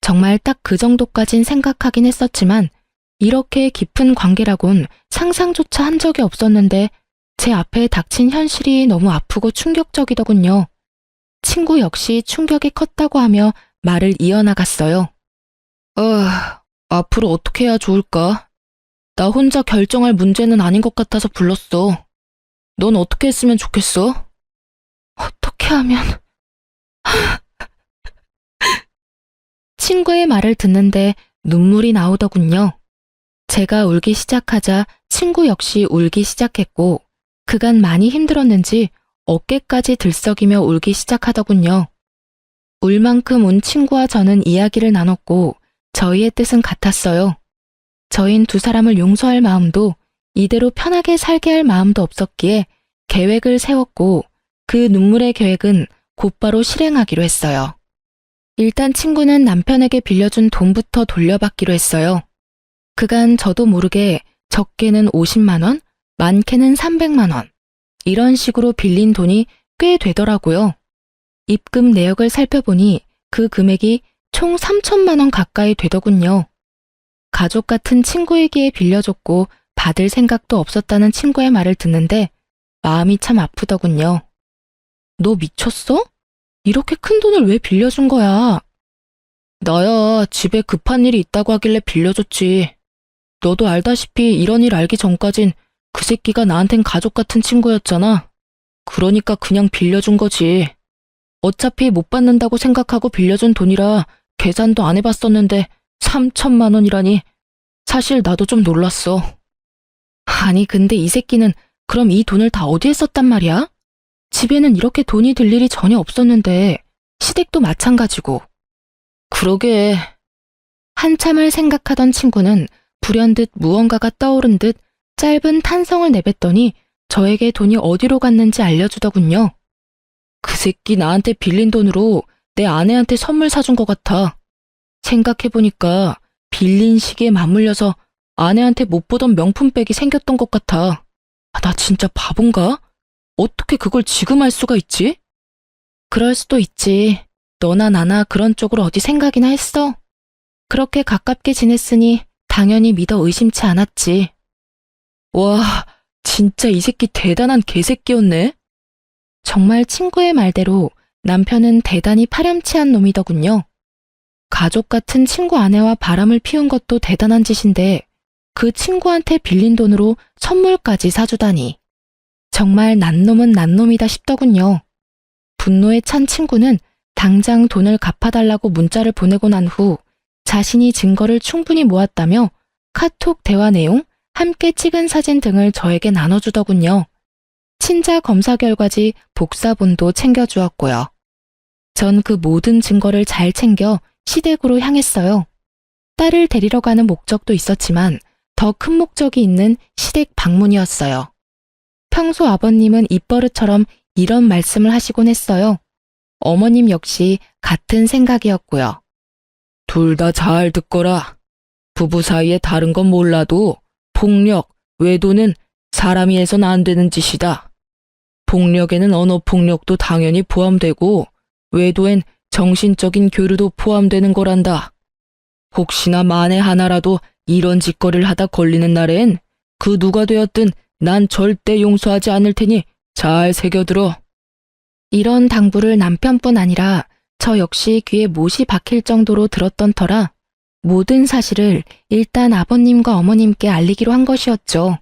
Speaker 1: 정말 딱 그 정도까진 생각하긴 했었지만 이렇게 깊은 관계라곤 상상조차 한 적이 없었는데 제 앞에 닥친 현실이 너무 아프고 충격적이더군요. 친구 역시 충격이 컸다고 하며 말을 이어나갔어요. 앞으로 어떻게 해야 좋을까? 나 혼자 결정할 문제는 아닌 것 같아서 불렀어. 넌 어떻게 했으면 좋겠어? 어떻게 하면... 친구의 말을 듣는데 눈물이 나오더군요. 제가 울기 시작하자 친구 역시 울기 시작했고 그간 많이 힘들었는지 어깨까지 들썩이며 울기 시작하더군요. 울 만큼 운 친구와 저는 이야기를 나눴고 저희의 뜻은 같았어요. 저흰 두 사람을 용서할 마음도 이대로 편하게 살게 할 마음도 없었기에 계획을 세웠고 그 눈물의 계획은 곧바로 실행하기로 했어요. 일단 친구는 남편에게 빌려준 돈부터 돌려받기로 했어요. 그간 저도 모르게 적게는 50만 원, 많게는 300만 원. 이런 식으로 빌린 돈이 꽤 되더라고요. 입금 내역을 살펴보니 그 금액이 총 3천만 원 가까이 되더군요. 가족 같은 친구에게 빌려줬고 받을 생각도 없었다는 친구의 말을 듣는데 마음이 참 아프더군요. 너 미쳤어? 이렇게 큰 돈을 왜 빌려준 거야? 나야 집에 급한 일이 있다고 하길래 빌려줬지. 너도 알다시피 이런 일 알기 전까진 그 새끼가 나한텐 가족 같은 친구였잖아. 그러니까 그냥 빌려준 거지. 어차피 못 받는다고 생각하고 빌려준 돈이라 계산도 안 해봤었는데 3천만 원이라니. 사실 나도 좀 놀랐어. 아니 근데 이 새끼는 그럼 이 돈을 다 어디에 썼단 말이야? 집에는 이렇게 돈이 들 일이 전혀 없었는데 시댁도 마찬가지고. 그러게. 한참을 생각하던 친구는 불현듯 무언가가 떠오른 듯 짧은 탄성을 내뱉더니 저에게 돈이 어디로 갔는지 알려주더군요. 그 새끼 나한테 빌린 돈으로 내 아내한테 선물 사준 것 같아. 생각해보니까 빌린 시기에 맞물려서 아내한테 못 보던 명품백이 생겼던 것 같아. 나 진짜 바본가? 어떻게 그걸 지금 알 수가 있지? 그럴 수도 있지. 너나 나나 그런 쪽으로 어디 생각이나 했어? 그렇게 가깝게 지냈으니 당연히 믿어 의심치 않았지. 와, 진짜 이 새끼 대단한 개새끼였네. 정말 친구의 말대로 남편은 대단히 파렴치한 놈이더군요. 가족 같은 친구 아내와 바람을 피운 것도 대단한 짓인데 그 친구한테 빌린 돈으로 선물까지 사주다니. 정말 난놈은 난놈이다 싶더군요. 분노에 찬 친구는 당장 돈을 갚아달라고 문자를 보내고 난 후 자신이 증거를 충분히 모았다며 카톡 대화 내용, 함께 찍은 사진 등을 저에게 나눠주더군요. 친자 검사 결과지 복사본도 챙겨주었고요. 전 그 모든 증거를 잘 챙겨 시댁으로 향했어요. 딸을 데리러 가는 목적도 있었지만 더 큰 목적이 있는 시댁 방문이었어요. 평소 아버님은 입버릇처럼 이런 말씀을 하시곤 했어요. 어머님 역시 같은 생각이었고요. 둘 다 잘 듣거라. 부부 사이에 다른 건 몰라도 폭력, 외도는 사람이 해선 안 되는 짓이다. 폭력에는 언어폭력도 당연히 포함되고 외도엔 정신적인 교류도 포함되는 거란다. 혹시나 만에 하나라도 이런 짓거리를 하다 걸리는 날엔 그 누가 되었든 난 절대 용서하지 않을 테니 잘 새겨들어. 이런 당부를 남편뿐 아니라 저 역시 귀에 못이 박힐 정도로 들었던 터라 모든 사실을 일단 아버님과 어머님께 알리기로 한 것이었죠.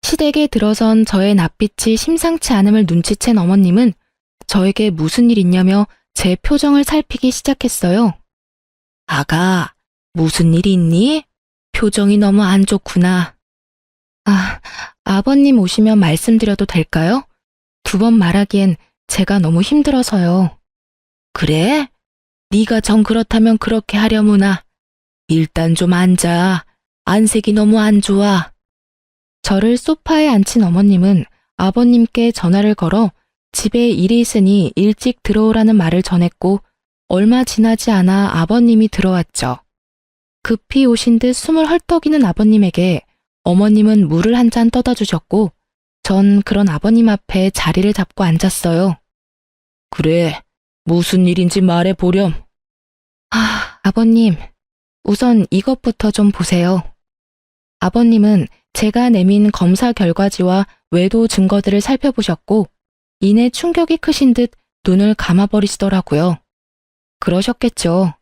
Speaker 1: 시댁에 들어선 저의 낯빛이 심상치 않음을 눈치챈 어머님은 저에게 무슨 일 있냐며 제 표정을 살피기 시작했어요. 아가, 무슨 일이 있니? 표정이 너무 안 좋구나. 아버님 오시면 말씀드려도 될까요? 2번 말하기엔 제가 너무 힘들어서요. 그래? 네가 정 그렇다면 그렇게 하려무나. 일단 좀 앉아. 안색이 너무 안 좋아. 저를 소파에 앉힌 어머님은 아버님께 전화를 걸어 집에 일이 있으니 일찍 들어오라는 말을 전했고 얼마 지나지 않아 아버님이 들어왔죠. 급히 오신 듯 숨을 헐떡이는 아버님에게 어머님은 물을 한 잔 떠다 주셨고 전 그런 아버님 앞에 자리를 잡고 앉았어요. 그래, 무슨 일인지 말해보렴. 아버님, 우선 이것부터 좀 보세요. 아버님은 제가 내민 검사 결과지와 외도 증거들을 살펴보셨고 이내 충격이 크신 듯 눈을 감아버리시더라고요. 그러셨겠죠.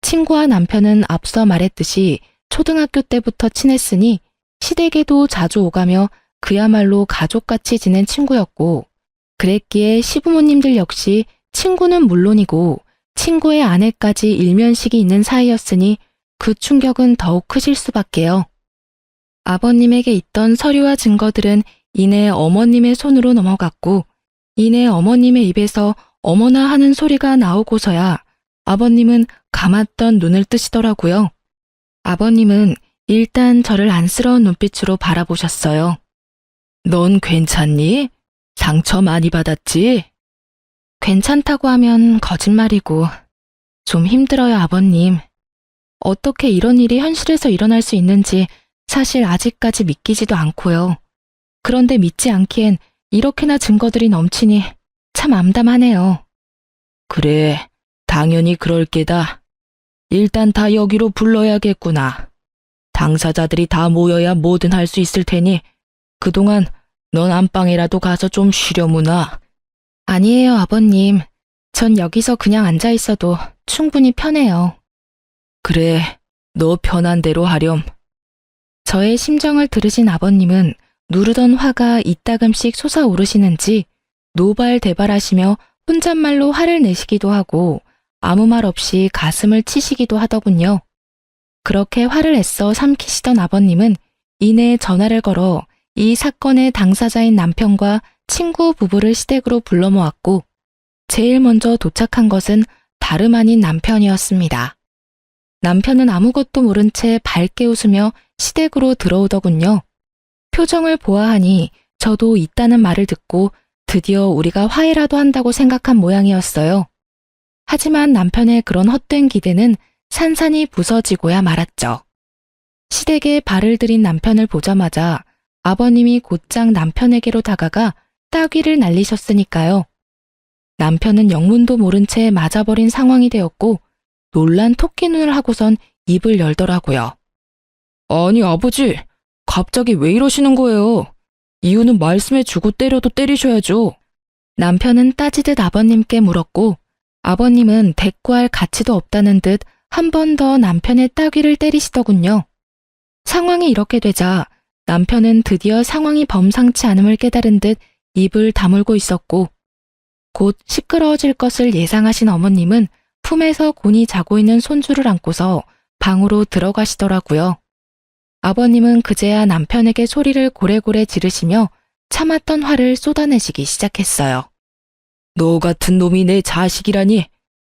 Speaker 1: 친구와 남편은 앞서 말했듯이 초등학교 때부터 친했으니 시댁에도 자주 오가며 그야말로 가족같이 지낸 친구였고 그랬기에 시부모님들 역시 친구는 물론이고 친구의 아내까지 일면식이 있는 사이였으니 그 충격은 더욱 크실 수밖에요. 아버님에게 있던 서류와 증거들은 이내 어머님의 손으로 넘어갔고 이내 어머님의 입에서 어머나 하는 소리가 나오고서야 아버님은 감았던 눈을 뜨시더라고요. 아버님은 일단 저를 안쓰러운 눈빛으로 바라보셨어요. 넌 괜찮니? 상처 많이 받았지? 괜찮다고 하면 거짓말이고 좀 힘들어요, 아버님. 어떻게 이런 일이 현실에서 일어날 수 있는지 사실 아직까지 믿기지도 않고요. 그런데 믿지 않기엔 이렇게나 증거들이 넘치니 참 암담하네요. 그래, 당연히 그럴 게다. 일단 다 여기로 불러야겠구나. 당사자들이 다 모여야 뭐든 할 수 있을 테니 그동안 넌 안방이라도 가서 좀 쉬려무나. 아니에요, 아버님. 전 여기서 그냥 앉아 있어도 충분히 편해요. 그래, 너 편한 대로 하렴. 저의 심정을 들으신 아버님은 누르던 화가 이따금씩 솟아오르시는지 노발대발하시며 혼잣말로 화를 내시기도 하고 아무 말 없이 가슴을 치시기도 하더군요. 그렇게 화를 애써 삼키시던 아버님은 이내 전화를 걸어 이 사건의 당사자인 남편과 친구 부부를 시댁으로 불러 모았고 제일 먼저 도착한 것은 다름 아닌 남편이었습니다. 남편은 아무것도 모른 채 밝게 웃으며 시댁으로 들어오더군요. 표정을 보아하니 저도 있다는 말을 듣고 드디어 우리가 화해라도 한다고 생각한 모양이었어요. 하지만 남편의 그런 헛된 기대는 산산이 부서지고야 말았죠. 시댁에 발을 들인 남편을 보자마자 아버님이 곧장 남편에게로 다가가 따귀를 날리셨으니까요. 남편은 영문도 모른 채 맞아버린 상황이 되었고 놀란 토끼 눈을 하고선 입을 열더라고요. 아니 아버지, 갑자기 왜 이러시는 거예요? 이유는 말씀해 주고 때려도 때리셔야죠. 남편은 따지듯 아버님께 물었고 아버님은 대꾸할 가치도 없다는 듯 한 번 더 남편의 따귀를 때리시더군요. 상황이 이렇게 되자 남편은 드디어 상황이 범상치 않음을 깨달은 듯 입을 다물고 있었고 곧 시끄러워질 것을 예상하신 어머님은 품에서 곤히 자고 있는 손주를 안고서 방으로 들어가시더라고요. 아버님은 그제야 남편에게 소리를 고래고래 지르시며 참았던 화를 쏟아내시기 시작했어요. 너 같은 놈이 내 자식이라니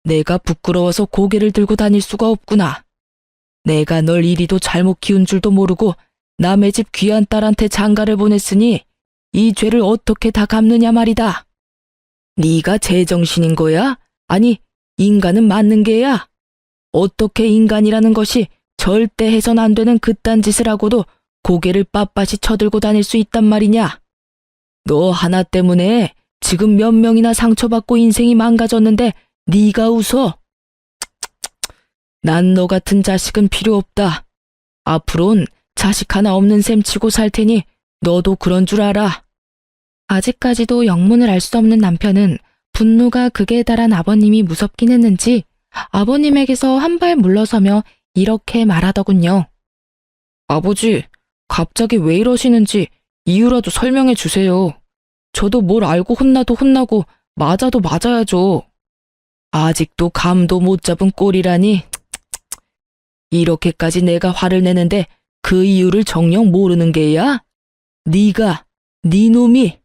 Speaker 1: 내가 부끄러워서 고개를 들고 다닐 수가 없구나. 내가 널 이리도 잘못 키운 줄도 모르고 남의 집 귀한 딸한테 장가를 보냈으니 이 죄를 어떻게 다 갚느냐 말이다. 네가 제정신인 거야? 아니, 인간은 맞는 게야? 어떻게 인간이라는 것이 절대 해선 안 되는 그딴 짓을 하고도 고개를 빳빳이 쳐들고 다닐 수 있단 말이냐? 너 하나 때문에 지금 몇 명이나 상처받고 인생이 망가졌는데 네가 웃어? 난 너 같은 자식은 필요 없다. 앞으론 자식 하나 없는 셈 치고 살 테니 너도 그런 줄 알아. 아직까지도 영문을 알 수 없는 남편은 분노가 극에 달한 아버님이 무섭긴 했는지 아버님에게서 한 발 물러서며 이렇게 말하더군요. 아버지, 갑자기 왜 이러시는지 이유라도 설명해 주세요. 저도 뭘 알고 혼나도 혼나고 맞아도 맞아야죠. 아직도 감도 못 잡은 꼴이라니. 이렇게까지 내가 화를 내는데 그 이유를 정녕 모르는 게야? 네가, 네 놈이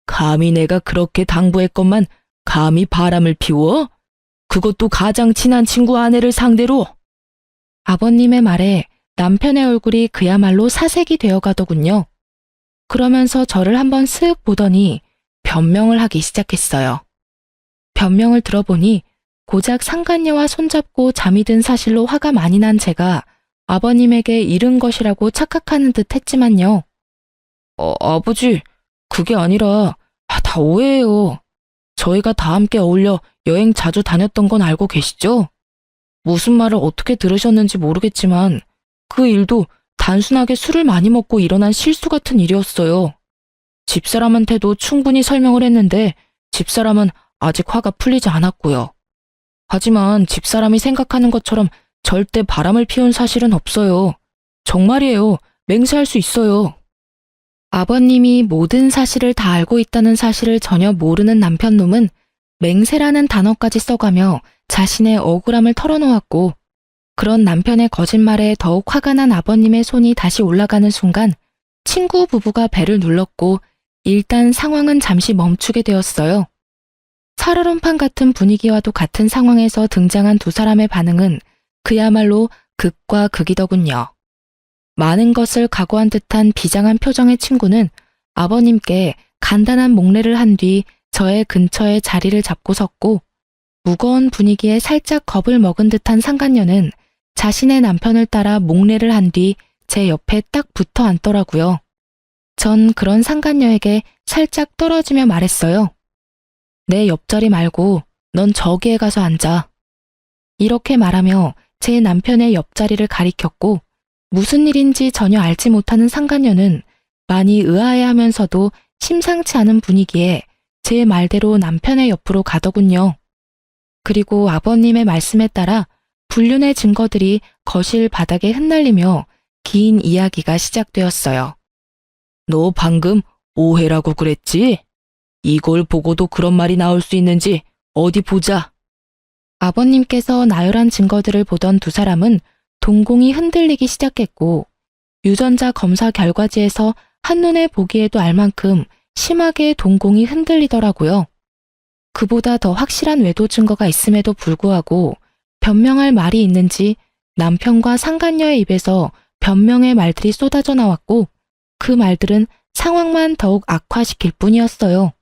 Speaker 1: 감히 내가 그렇게 당부했건만 감히 바람을 피워? 그것도 가장 친한 친구 아내를 상대로? 아버님의 말에 남편의 얼굴이 그야말로 사색이 되어가더군요. 그러면서 저를 한번 쓱 보더니 변명을 하기 시작했어요. 변명을 들어보니 고작 상간녀와 손잡고 잠이 든 사실로 화가 많이 난 제가 아버님에게 잃은 것이라고 착각하는 듯 했지만요. 아버지, 그게 아니라 다 오해예요. 저희가 다 함께 어울려 여행 자주 다녔던 건 알고 계시죠? 무슨 말을 어떻게 들으셨는지 모르겠지만 그 일도 단순하게 술을 많이 먹고 일어난 실수 같은 일이었어요. 집사람한테도 충분히 설명을 했는데 집사람은 아직 화가 풀리지 않았고요. 하지만 집사람이 생각하는 것처럼 절대 바람을 피운 사실은 없어요. 정말이에요. 맹세할 수 있어요. 아버님이 모든 사실을 다 알고 있다는 사실을 전혀 모르는 남편놈은 맹세라는 단어까지 써가며 자신의 억울함을 털어놓았고 그런 남편의 거짓말에 더욱 화가 난 아버님의 손이 다시 올라가는 순간 친구 부부가 배를 눌렀고 일단 상황은 잠시 멈추게 되었어요. 살얼음판 같은 분위기와도 같은 상황에서 등장한 두 사람의 반응은 그야말로 극과 극이더군요. 많은 것을 각오한 듯한 비장한 표정의 친구는 아버님께 간단한 목례를 한 뒤 저의 근처에 자리를 잡고 섰고 무거운 분위기에 살짝 겁을 먹은 듯한 상간녀는 자신의 남편을 따라 목례를 한 뒤 제 옆에 딱 붙어 앉더라고요. 전 그런 상간녀에게 살짝 떨어지며 말했어요. 내 옆자리 말고 넌 저기에 가서 앉아. 이렇게 말하며 제 남편의 옆자리를 가리켰고 무슨 일인지 전혀 알지 못하는 상간녀는 많이 의아해하면서도 심상치 않은 분위기에 제 말대로 남편의 옆으로 가더군요. 그리고 아버님의 말씀에 따라 불륜의 증거들이 거실 바닥에 흩날리며 긴 이야기가 시작되었어요. 너 방금 오해라고 그랬지? 이걸 보고도 그런 말이 나올 수 있는지 어디 보자. 아버님께서 나열한 증거들을 보던 두 사람은 동공이 흔들리기 시작했고 유전자 검사 결과지에서 한눈에 보기에도 알 만큼 심하게 동공이 흔들리더라고요. 그보다 더 확실한 외도 증거가 있음에도 불구하고 변명할 말이 있는지 남편과 상간녀의 입에서 변명의 말들이 쏟아져 나왔고 그 말들은 상황만 더욱 악화시킬 뿐이었어요.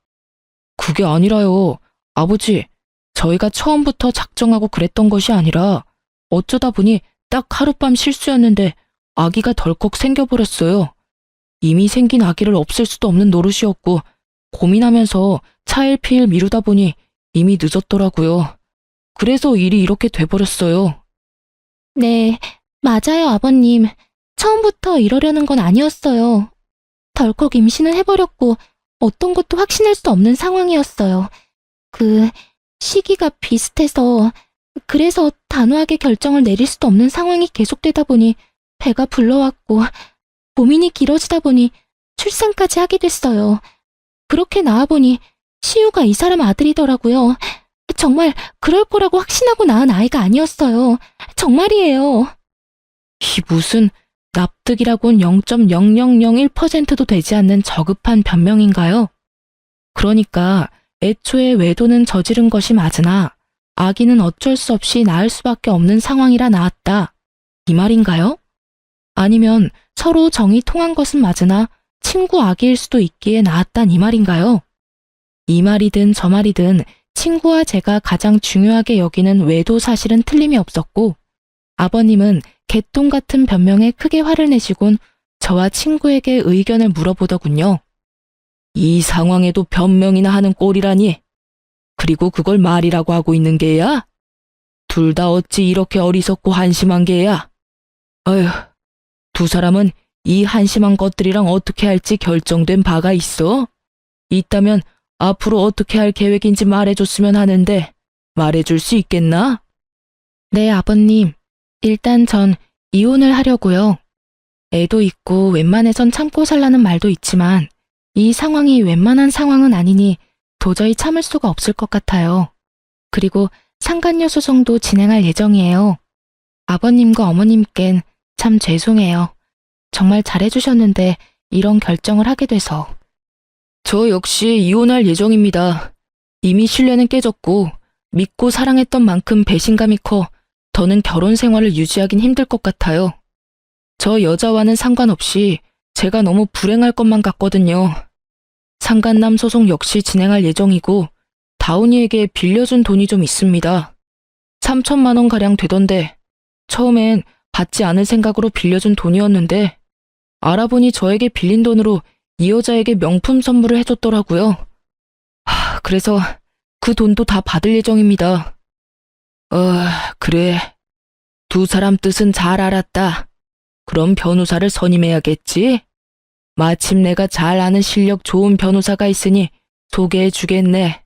Speaker 1: 그게 아니라요. 아버지, 저희가 처음부터 작정하고 그랬던 것이 아니라 어쩌다 보니 딱 하룻밤 실수였는데 아기가 덜컥 생겨버렸어요. 이미 생긴 아기를 없앨 수도 없는 노릇이었고 고민하면서 차일피일 미루다 보니 이미 늦었더라고요. 그래서 일이 이렇게 돼버렸어요.
Speaker 2: 네, 맞아요, 아버님. 처음부터 이러려는 건 아니었어요. 덜컥 임신을 해버렸고 어떤 것도 확신할 수 없는 상황이었어요. 시기가 비슷해서, 그래서 단호하게 결정을 내릴 수도 없는 상황이 계속되다 보니 배가 불러왔고, 고민이 길어지다 보니 출산까지 하게 됐어요. 그렇게 나와보니 시우가 이 사람 아들이더라고요. 정말 그럴 거라고 확신하고 낳은 아이가 아니었어요. 정말이에요.
Speaker 1: 이 무슨 납득이라곤 0.0001%도 되지 않는 저급한 변명인가요? 그러니까 애초에 외도는 저지른 것이 맞으나 아기는 어쩔 수 없이 낳을 수밖에 없는 상황이라 낳았다. 이 말인가요? 아니면 서로 정이 통한 것은 맞으나 친구 아기일 수도 있기에 낳았단 이 말인가요? 이 말이든 저 말이든 친구와 제가 가장 중요하게 여기는 외도 사실은 틀림이 없었고, 아버님은 개똥 같은 변명에 크게 화를 내시곤 저와 친구에게 의견을 물어보더군요. 이 상황에도 변명이나 하는 꼴이라니. 그리고 그걸 말이라고 하고 있는 게야? 둘 다 어찌 이렇게 어리석고 한심한 게야? 어휴, 두 사람은 이 한심한 것들이랑 어떻게 할지 결정된 바가 있어? 있다면 앞으로 어떻게 할 계획인지 말해줬으면 하는데 말해줄 수 있겠나? 네, 아버님. 일단 전 이혼을 하려고요. 애도 있고 웬만해선 참고 살라는 말도 있지만 이 상황이 웬만한 상황은 아니니 도저히 참을 수가 없을 것 같아요. 그리고 상간녀 소송도 진행할 예정이에요. 아버님과 어머님껜 참 죄송해요. 정말 잘해주셨는데 이런 결정을 하게 돼서. 저 역시 이혼할 예정입니다. 이미 신뢰는 깨졌고 믿고 사랑했던 만큼 배신감이 커 더는 결혼 생활을 유지하긴 힘들 것 같아요. 저 여자와는 상관없이 제가 너무 불행할 것만 같거든요. 상간남 소송 역시 진행할 예정이고 다운이에게 빌려준 돈이 좀 있습니다. 3천만 원가량 되던데 처음엔 받지 않을 생각으로 빌려준 돈이었는데 알아보니 저에게 빌린 돈으로 이 여자에게 명품 선물을 해줬더라고요. 그래서 그 돈도 다 받을 예정입니다. 그래. 두 사람 뜻은 잘 알았다. 그럼 변호사를 선임해야겠지? 마침 내가 잘 아는 실력 좋은 변호사가 있으니 소개해 주겠네.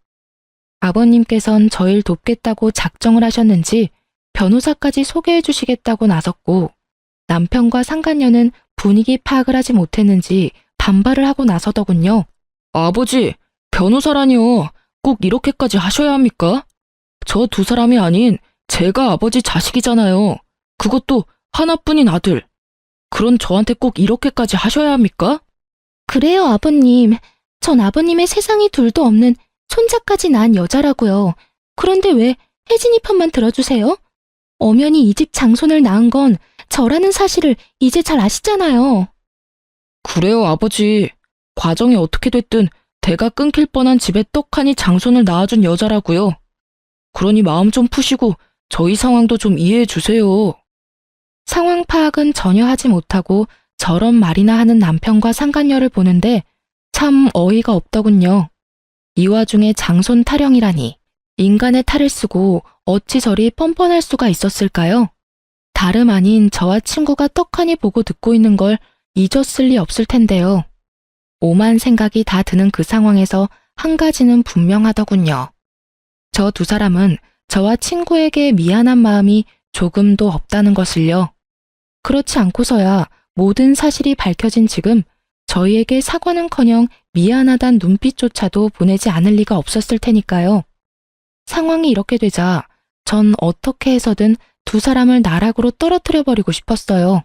Speaker 1: 아버님께선 저를 돕겠다고 작정을 하셨는지 변호사까지 소개해 주시겠다고 나섰고, 남편과 상간녀는 분위기 파악을 하지 못했는지 반발을 하고 나서더군요. 아버지, 변호사라니요. 꼭 이렇게까지 하셔야 합니까? 저 두 사람이 아닌 제가 아버지 자식이잖아요. 그것도 하나뿐인 아들. 그런 저한테 꼭 이렇게까지 하셔야 합니까?
Speaker 2: 그래요, 아버님. 전 아버님의 세상이 둘도 없는 손자까지 낳은 여자라고요. 그런데 왜 혜진이 편만 들어주세요? 엄연히 이 집 장손을 낳은 건 저라는 사실을 이제 잘 아시잖아요.
Speaker 1: 그래요, 아버지. 과정이 어떻게 됐든 대가 끊길 뻔한 집에 떡하니 장손을 낳아준 여자라고요. 그러니 마음 좀 푸시고 저희 상황도 좀 이해해 주세요. 상황 파악은 전혀 하지 못하고 저런 말이나 하는 남편과 상간녀를 보는데 참 어이가 없더군요. 이 와중에 장손 타령이라니. 인간의 탈을 쓰고 어찌 저리 뻔뻔할 수가 있었을까요? 다름 아닌 저와 친구가 떡하니 보고 듣고 있는 걸 잊었을 리 없을 텐데요. 오만 생각이 다 드는 그 상황에서 한 가지는 분명하더군요. 저 두 사람은 저와 친구에게 미안한 마음이 조금도 없다는 것을요. 그렇지 않고서야 모든 사실이 밝혀진 지금 저희에게 사과는커녕 미안하단 눈빛조차도 보내지 않을 리가 없었을 테니까요. 상황이 이렇게 되자 전 어떻게 해서든 두 사람을 나락으로 떨어뜨려버리고 싶었어요.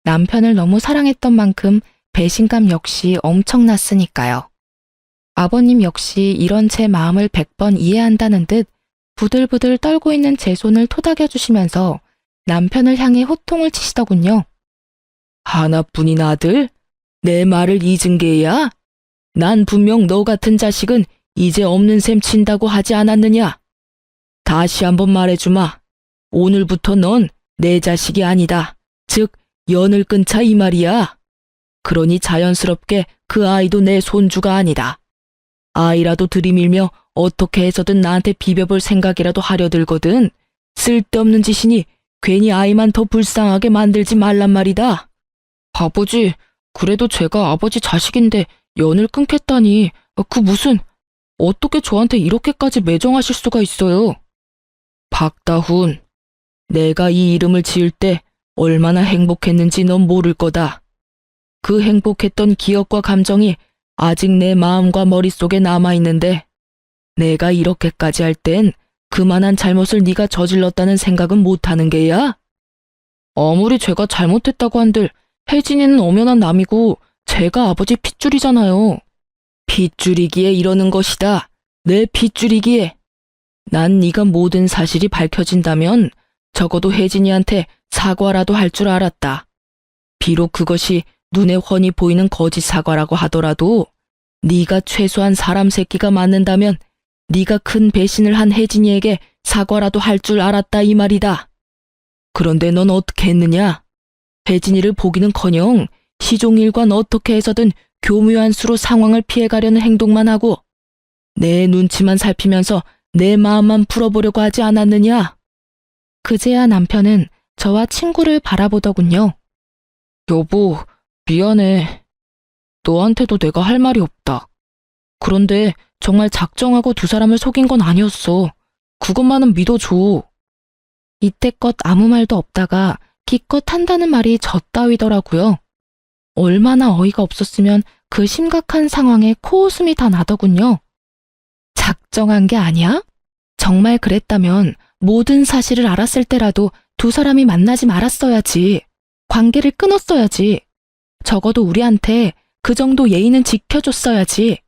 Speaker 1: 남편을 너무 사랑했던 만큼 배신감 역시 엄청났으니까요. 아버님 역시 이런 제 마음을 100번 이해한다는 듯 부들부들 떨고 있는 제 손을 토닥여 주시면서 남편을 향해 호통을 치시더군요. 하나뿐인 아들? 내 말을 잊은 게야? 난 분명 너 같은 자식은 이제 없는 셈 친다고 하지 않았느냐? 다시 한번 말해주마. 오늘부터 넌 내 자식이 아니다. 즉, 연을 끊자 이 말이야. 그러니 자연스럽게 그 아이도 내 손주가 아니다. 아이라도 들이밀며 어떻게 해서든 나한테 비벼볼 생각이라도 하려 들거든. 쓸데없는 짓이니 괜히 아이만 더 불쌍하게 만들지 말란 말이다. 아버지, 그래도 제가 아버지 자식인데 연을 끊겠다니, 무슨, 어떻게 저한테 이렇게까지 매정하실 수가 있어요? 박다훈, 내가 이 이름을 지을 때 얼마나 행복했는지 넌 모를 거다. 그 행복했던 기억과 감정이 아직 내 마음과 머릿속에 남아있는데 내가 이렇게까지 할 땐 그만한 잘못을 네가 저질렀다는 생각은 못하는 게야? 아무리 제가 잘못했다고 한들 혜진이는 엄연한 남이고 제가 아버지 핏줄이잖아요. 핏줄이기에 이러는 것이다. 내 핏줄이기에. 난 네가 모든 사실이 밝혀진다면 적어도 혜진이한테 사과라도 할 줄 알았다. 비록 그것이 눈에 훤히 보이는 거짓 사과라고 하더라도 네가 최소한 사람 새끼가 맞는다면 네가 큰 배신을 한 혜진이에게 사과라도 할 줄 알았다 이 말이다. 그런데 넌 어떻게 했느냐? 혜진이를 보기는커녕 시종일관 어떻게 해서든 교묘한 수로 상황을 피해가려는 행동만 하고 내 눈치만 살피면서 내 마음만 풀어보려고 하지 않았느냐? 그제야 남편은 저와 친구를 바라보더군요. 여보, 미안해. 너한테도 내가 할 말이 없다. 그런데 정말 작정하고 두 사람을 속인 건 아니었어. 그것만은 믿어줘. 이때껏 아무 말도 없다가 기껏 한다는 말이 저 따위더라고요. 얼마나 어이가 없었으면 그 심각한 상황에 코웃음이 다 나더군요. 작정한 게 아니야? 정말 그랬다면 모든 사실을 알았을 때라도 두 사람이 만나지 말았어야지. 관계를 끊었어야지. 적어도 우리한테 그 정도 예의는 지켜줬어야지.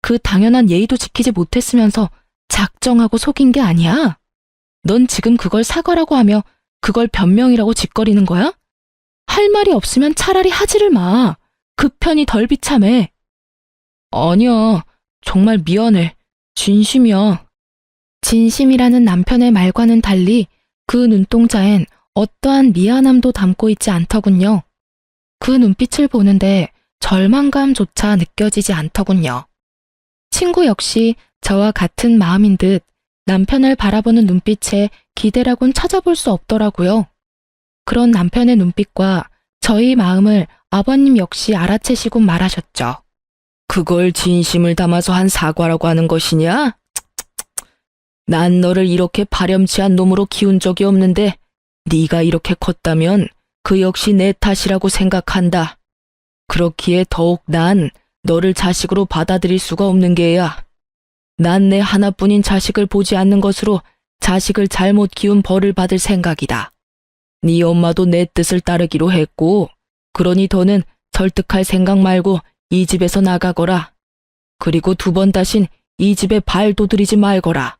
Speaker 1: 그 당연한 예의도 지키지 못했으면서 작정하고 속인 게 아니야? 넌 지금 그걸 사과라고 하며 그걸 변명이라고 짓거리는 거야? 할 말이 없으면 차라리 하지를 마. 그 편이 덜 비참해. 아니야. 정말 미안해. 진심이야. 진심이라는 남편의 말과는 달리 그 눈동자엔 어떠한 미안함도 담고 있지 않더군요. 그 눈빛을 보는데 절망감조차 느껴지지 않더군요. 친구 역시 저와 같은 마음인 듯 남편을 바라보는 눈빛에 기대라곤 찾아볼 수 없더라고요. 그런 남편의 눈빛과 저희 마음을 아버님 역시 알아채시곤 말하셨죠. 그걸 진심을 담아서 한 사과라고 하는 것이냐? 난 너를 이렇게 파렴치한 놈으로 키운 적이 없는데 네가 이렇게 컸다면 그 역시 내 탓이라고 생각한다. 그렇기에 더욱 난 너를 자식으로 받아들일 수가 없는 게야. 난 내 하나뿐인 자식을 보지 않는 것으로 자식을 잘못 키운 벌을 받을 생각이다. 네 엄마도 내 뜻을 따르기로 했고, 그러니 더는 설득할 생각 말고 이 집에서 나가거라. 그리고 두 번 다신 이 집에 발도 들이지 말거라.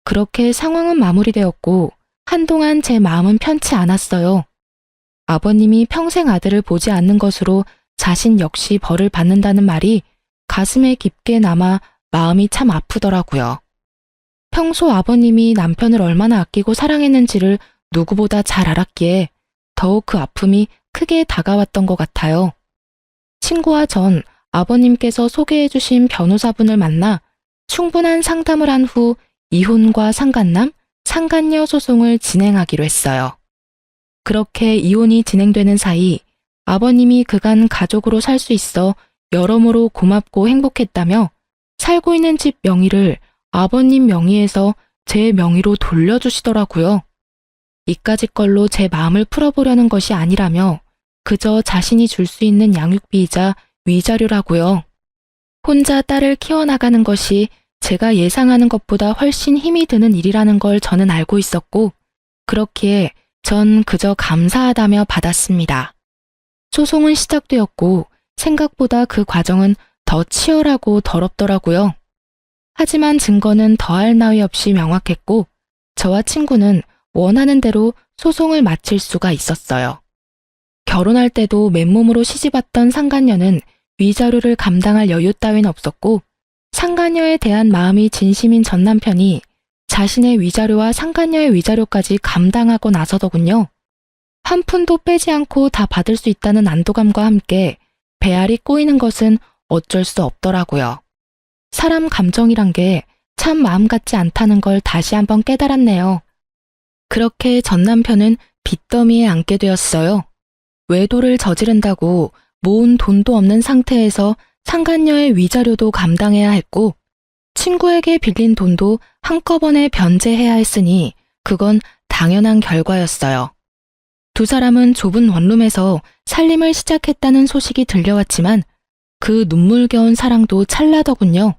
Speaker 1: 그렇게 상황은 마무리되었고 한동안 제 마음은 편치 않았어요. 아버님이 평생 아들을 보지 않는 것으로 자신 역시 벌을 받는다는 말이 가슴에 깊게 남아 마음이 참 아프더라고요. 평소 아버님이 남편을 얼마나 아끼고 사랑했는지를 누구보다 잘 알았기에 더욱 그 아픔이 크게 다가왔던 것 같아요. 친구와 전 아버님께서 소개해주신 변호사분을 만나 충분한 상담을 한 후 이혼과 상간남, 상간녀 소송을 진행하기로 했어요. 그렇게 이혼이 진행되는 사이 아버님이 그간 가족으로 살 수 있어 여러모로 고맙고 행복했다며 살고 있는 집 명의를 아버님 명의에서 제 명의로 돌려주시더라고요. 이까짓 걸로 제 마음을 풀어보려는 것이 아니라며 그저 자신이 줄 수 있는 양육비이자 위자료라고요. 혼자 딸을 키워나가는 것이 제가 예상하는 것보다 훨씬 힘이 드는 일이라는 걸 저는 알고 있었고, 그렇기에 전 그저 감사하다며 받았습니다. 소송은 시작되었고 생각보다 그 과정은 더 치열하고 더럽더라고요. 하지만 증거는 더할 나위 없이 명확했고 저와 친구는 원하는 대로 소송을 마칠 수가 있었어요. 결혼할 때도 맨몸으로 시집왔던 상간녀는 위자료를 감당할 여유 따윈 없었고 상간녀에 대한 마음이 진심인 전 남편이 자신의 위자료와 상간녀의 위자료까지 감당하고 나서더군요. 한 푼도 빼지 않고 다 받을 수 있다는 안도감과 함께 배알이 꼬이는 것은 어쩔 수 없더라고요. 사람 감정이란 게 참 마음 같지 않다는 걸 다시 한번 깨달았네요. 그렇게 전 남편은 빚더미에 앉게 되었어요. 외도를 저지른다고 모은 돈도 없는 상태에서 상간녀의 위자료도 감당해야 했고 친구에게 빌린 돈도 한꺼번에 변제해야 했으니 그건 당연한 결과였어요. 두 사람은 좁은 원룸에서 살림을 시작했다는 소식이 들려왔지만 그 눈물겨운 사랑도 찰나더군요.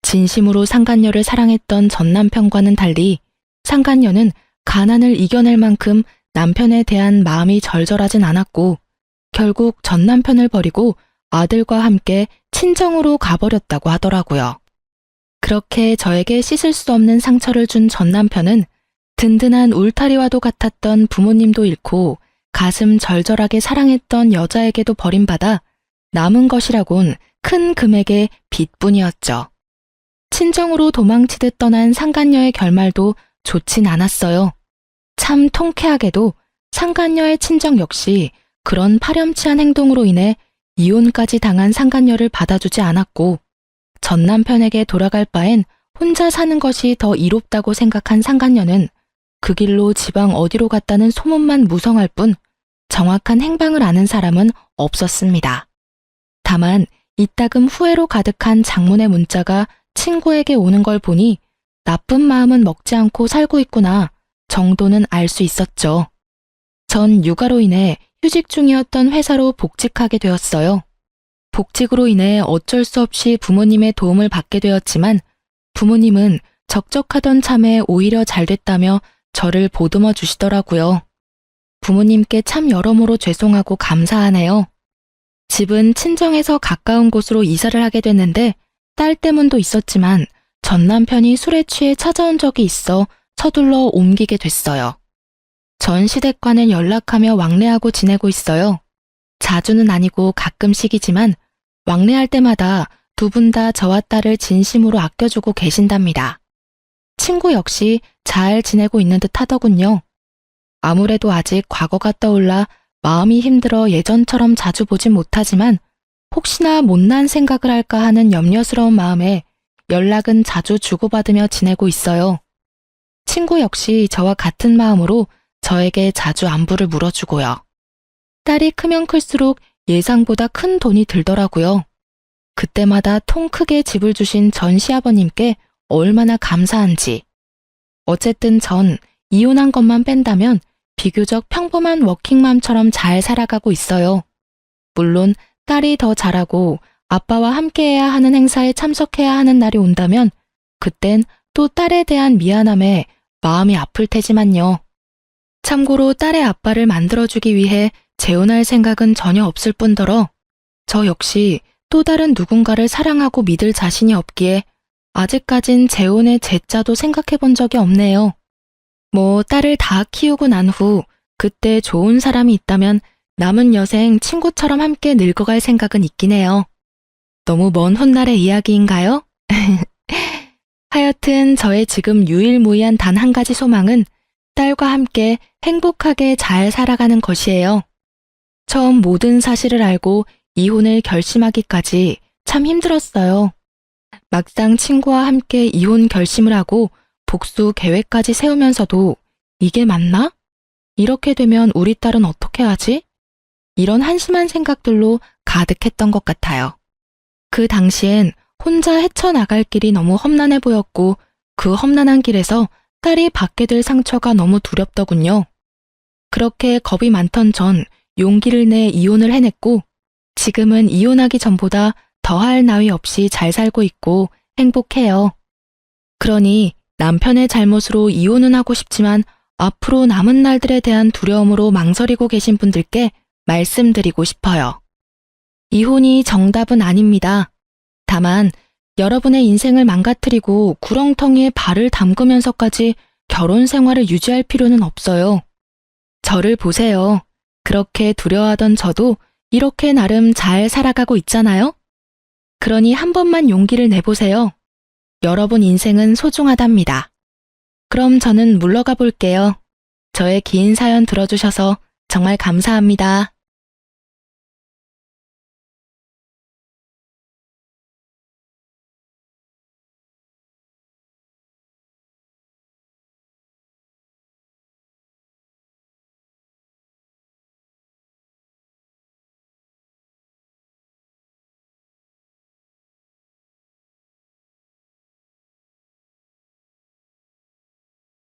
Speaker 1: 진심으로 상간녀를 사랑했던 전 남편과는 달리 상간녀는 가난을 이겨낼 만큼 남편에 대한 마음이 절절하진 않았고 결국 전 남편을 버리고 아들과 함께 친정으로 가버렸다고 하더라고요. 그렇게 저에게 씻을 수 없는 상처를 준 전 남편은 든든한 울타리와도 같았던 부모님도 잃고 가슴 절절하게 사랑했던 여자에게도 버림받아 남은 것이라곤 큰 금액의 빚뿐이었죠. 친정으로 도망치듯 떠난 상간녀의 결말도 좋진 않았어요. 참 통쾌하게도 상간녀의 친정 역시 그런 파렴치한 행동으로 인해 이혼까지 당한 상간녀를 받아주지 않았고 전 남편에게 돌아갈 바엔 혼자 사는 것이 더 이롭다고 생각한 상간녀는 그 길로 지방 어디로 갔다는 소문만 무성할 뿐 정확한 행방을 아는 사람은 없었습니다. 다만 이따금 후회로 가득한 장문의 문자가 친구에게 오는 걸 보니 나쁜 마음은 먹지 않고 살고 있구나 정도는 알 수 있었죠. 전 육아로 인해 휴직 중이었던 회사로 복직하게 되었어요. 복직으로 인해 어쩔 수 없이 부모님의 도움을 받게 되었지만 부모님은 적적하던 참에 오히려 잘 됐다며 저를 보듬어 주시더라고요. 부모님께 참 여러모로 죄송하고 감사하네요. 집은 친정에서 가까운 곳으로 이사를 하게 됐는데 딸 때문도 있었지만 전 남편이 술에 취해 찾아온 적이 있어 서둘러 옮기게 됐어요. 전 시댁과는 연락하며 왕래하고 지내고 있어요. 자주는 아니고 가끔씩이지만 왕래할 때마다 두 분 다 저와 딸을 진심으로 아껴주고 계신답니다. 친구 역시 잘 지내고 있는 듯 하더군요. 아무래도 아직 과거가 떠올라 마음이 힘들어 예전처럼 자주 보진 못하지만 혹시나 못난 생각을 할까 하는 염려스러운 마음에 연락은 자주 주고받으며 지내고 있어요. 친구 역시 저와 같은 마음으로 저에게 자주 안부를 물어주고요. 딸이 크면 클수록 예상보다 큰 돈이 들더라고요. 그때마다 통 크게 집을 주신 전 시아버님께 얼마나 감사한지. 어쨌든 전 이혼한 것만 뺀다면 비교적 평범한 워킹맘처럼 잘 살아가고 있어요. 물론 딸이 더 잘하고 아빠와 함께해야 하는 행사에 참석해야 하는 날이 온다면 그땐 또 딸에 대한 미안함에 마음이 아플 테지만요. 참고로 딸의 아빠를 만들어주기 위해 재혼할 생각은 전혀 없을 뿐더러 저 역시 또 다른 누군가를 사랑하고 믿을 자신이 없기에 아직까진 재혼의 제자도 생각해 본 적이 없네요. 뭐 딸을 다 키우고 난 후 그때 좋은 사람이 있다면 남은 여생 친구처럼 함께 늙어갈 생각은 있긴 해요. 너무 먼 훗날의 이야기인가요? 하여튼 저의 지금 유일무이한 단 한 가지 소망은 딸과 함께 행복하게 잘 살아가는 것이에요. 처음 모든 사실을 알고 이혼을 결심하기까지 참 힘들었어요. 막상 친구와 함께 이혼 결심을 하고 복수 계획까지 세우면서도 이게 맞나? 이렇게 되면 우리 딸은 어떻게 하지? 이런 한심한 생각들로 가득했던 것 같아요. 그 당시엔 혼자 헤쳐나갈 길이 너무 험난해 보였고 그 험난한 길에서 딸이 받게 될 상처가 너무 두렵더군요. 그렇게 겁이 많던 전 용기를 내 이혼을 해냈고 지금은 이혼하기 전보다 더할 나위 없이 잘 살고 있고 행복해요. 그러니 남편의 잘못으로 이혼은 하고 싶지만 앞으로 남은 날들에 대한 두려움으로 망설이고 계신 분들께 말씀드리고 싶어요. 이혼이 정답은 아닙니다. 다만 여러분의 인생을 망가뜨리고 구렁텅이에 발을 담그면서까지 결혼 생활을 유지할 필요는 없어요. 저를 보세요. 그렇게 두려워하던 저도 이렇게 나름 잘 살아가고 있잖아요? 그러니 한 번만 용기를 내보세요. 여러분 인생은 소중하답니다. 그럼 저는 물러가 볼게요. 저의 긴 사연 들어주셔서 정말 감사합니다.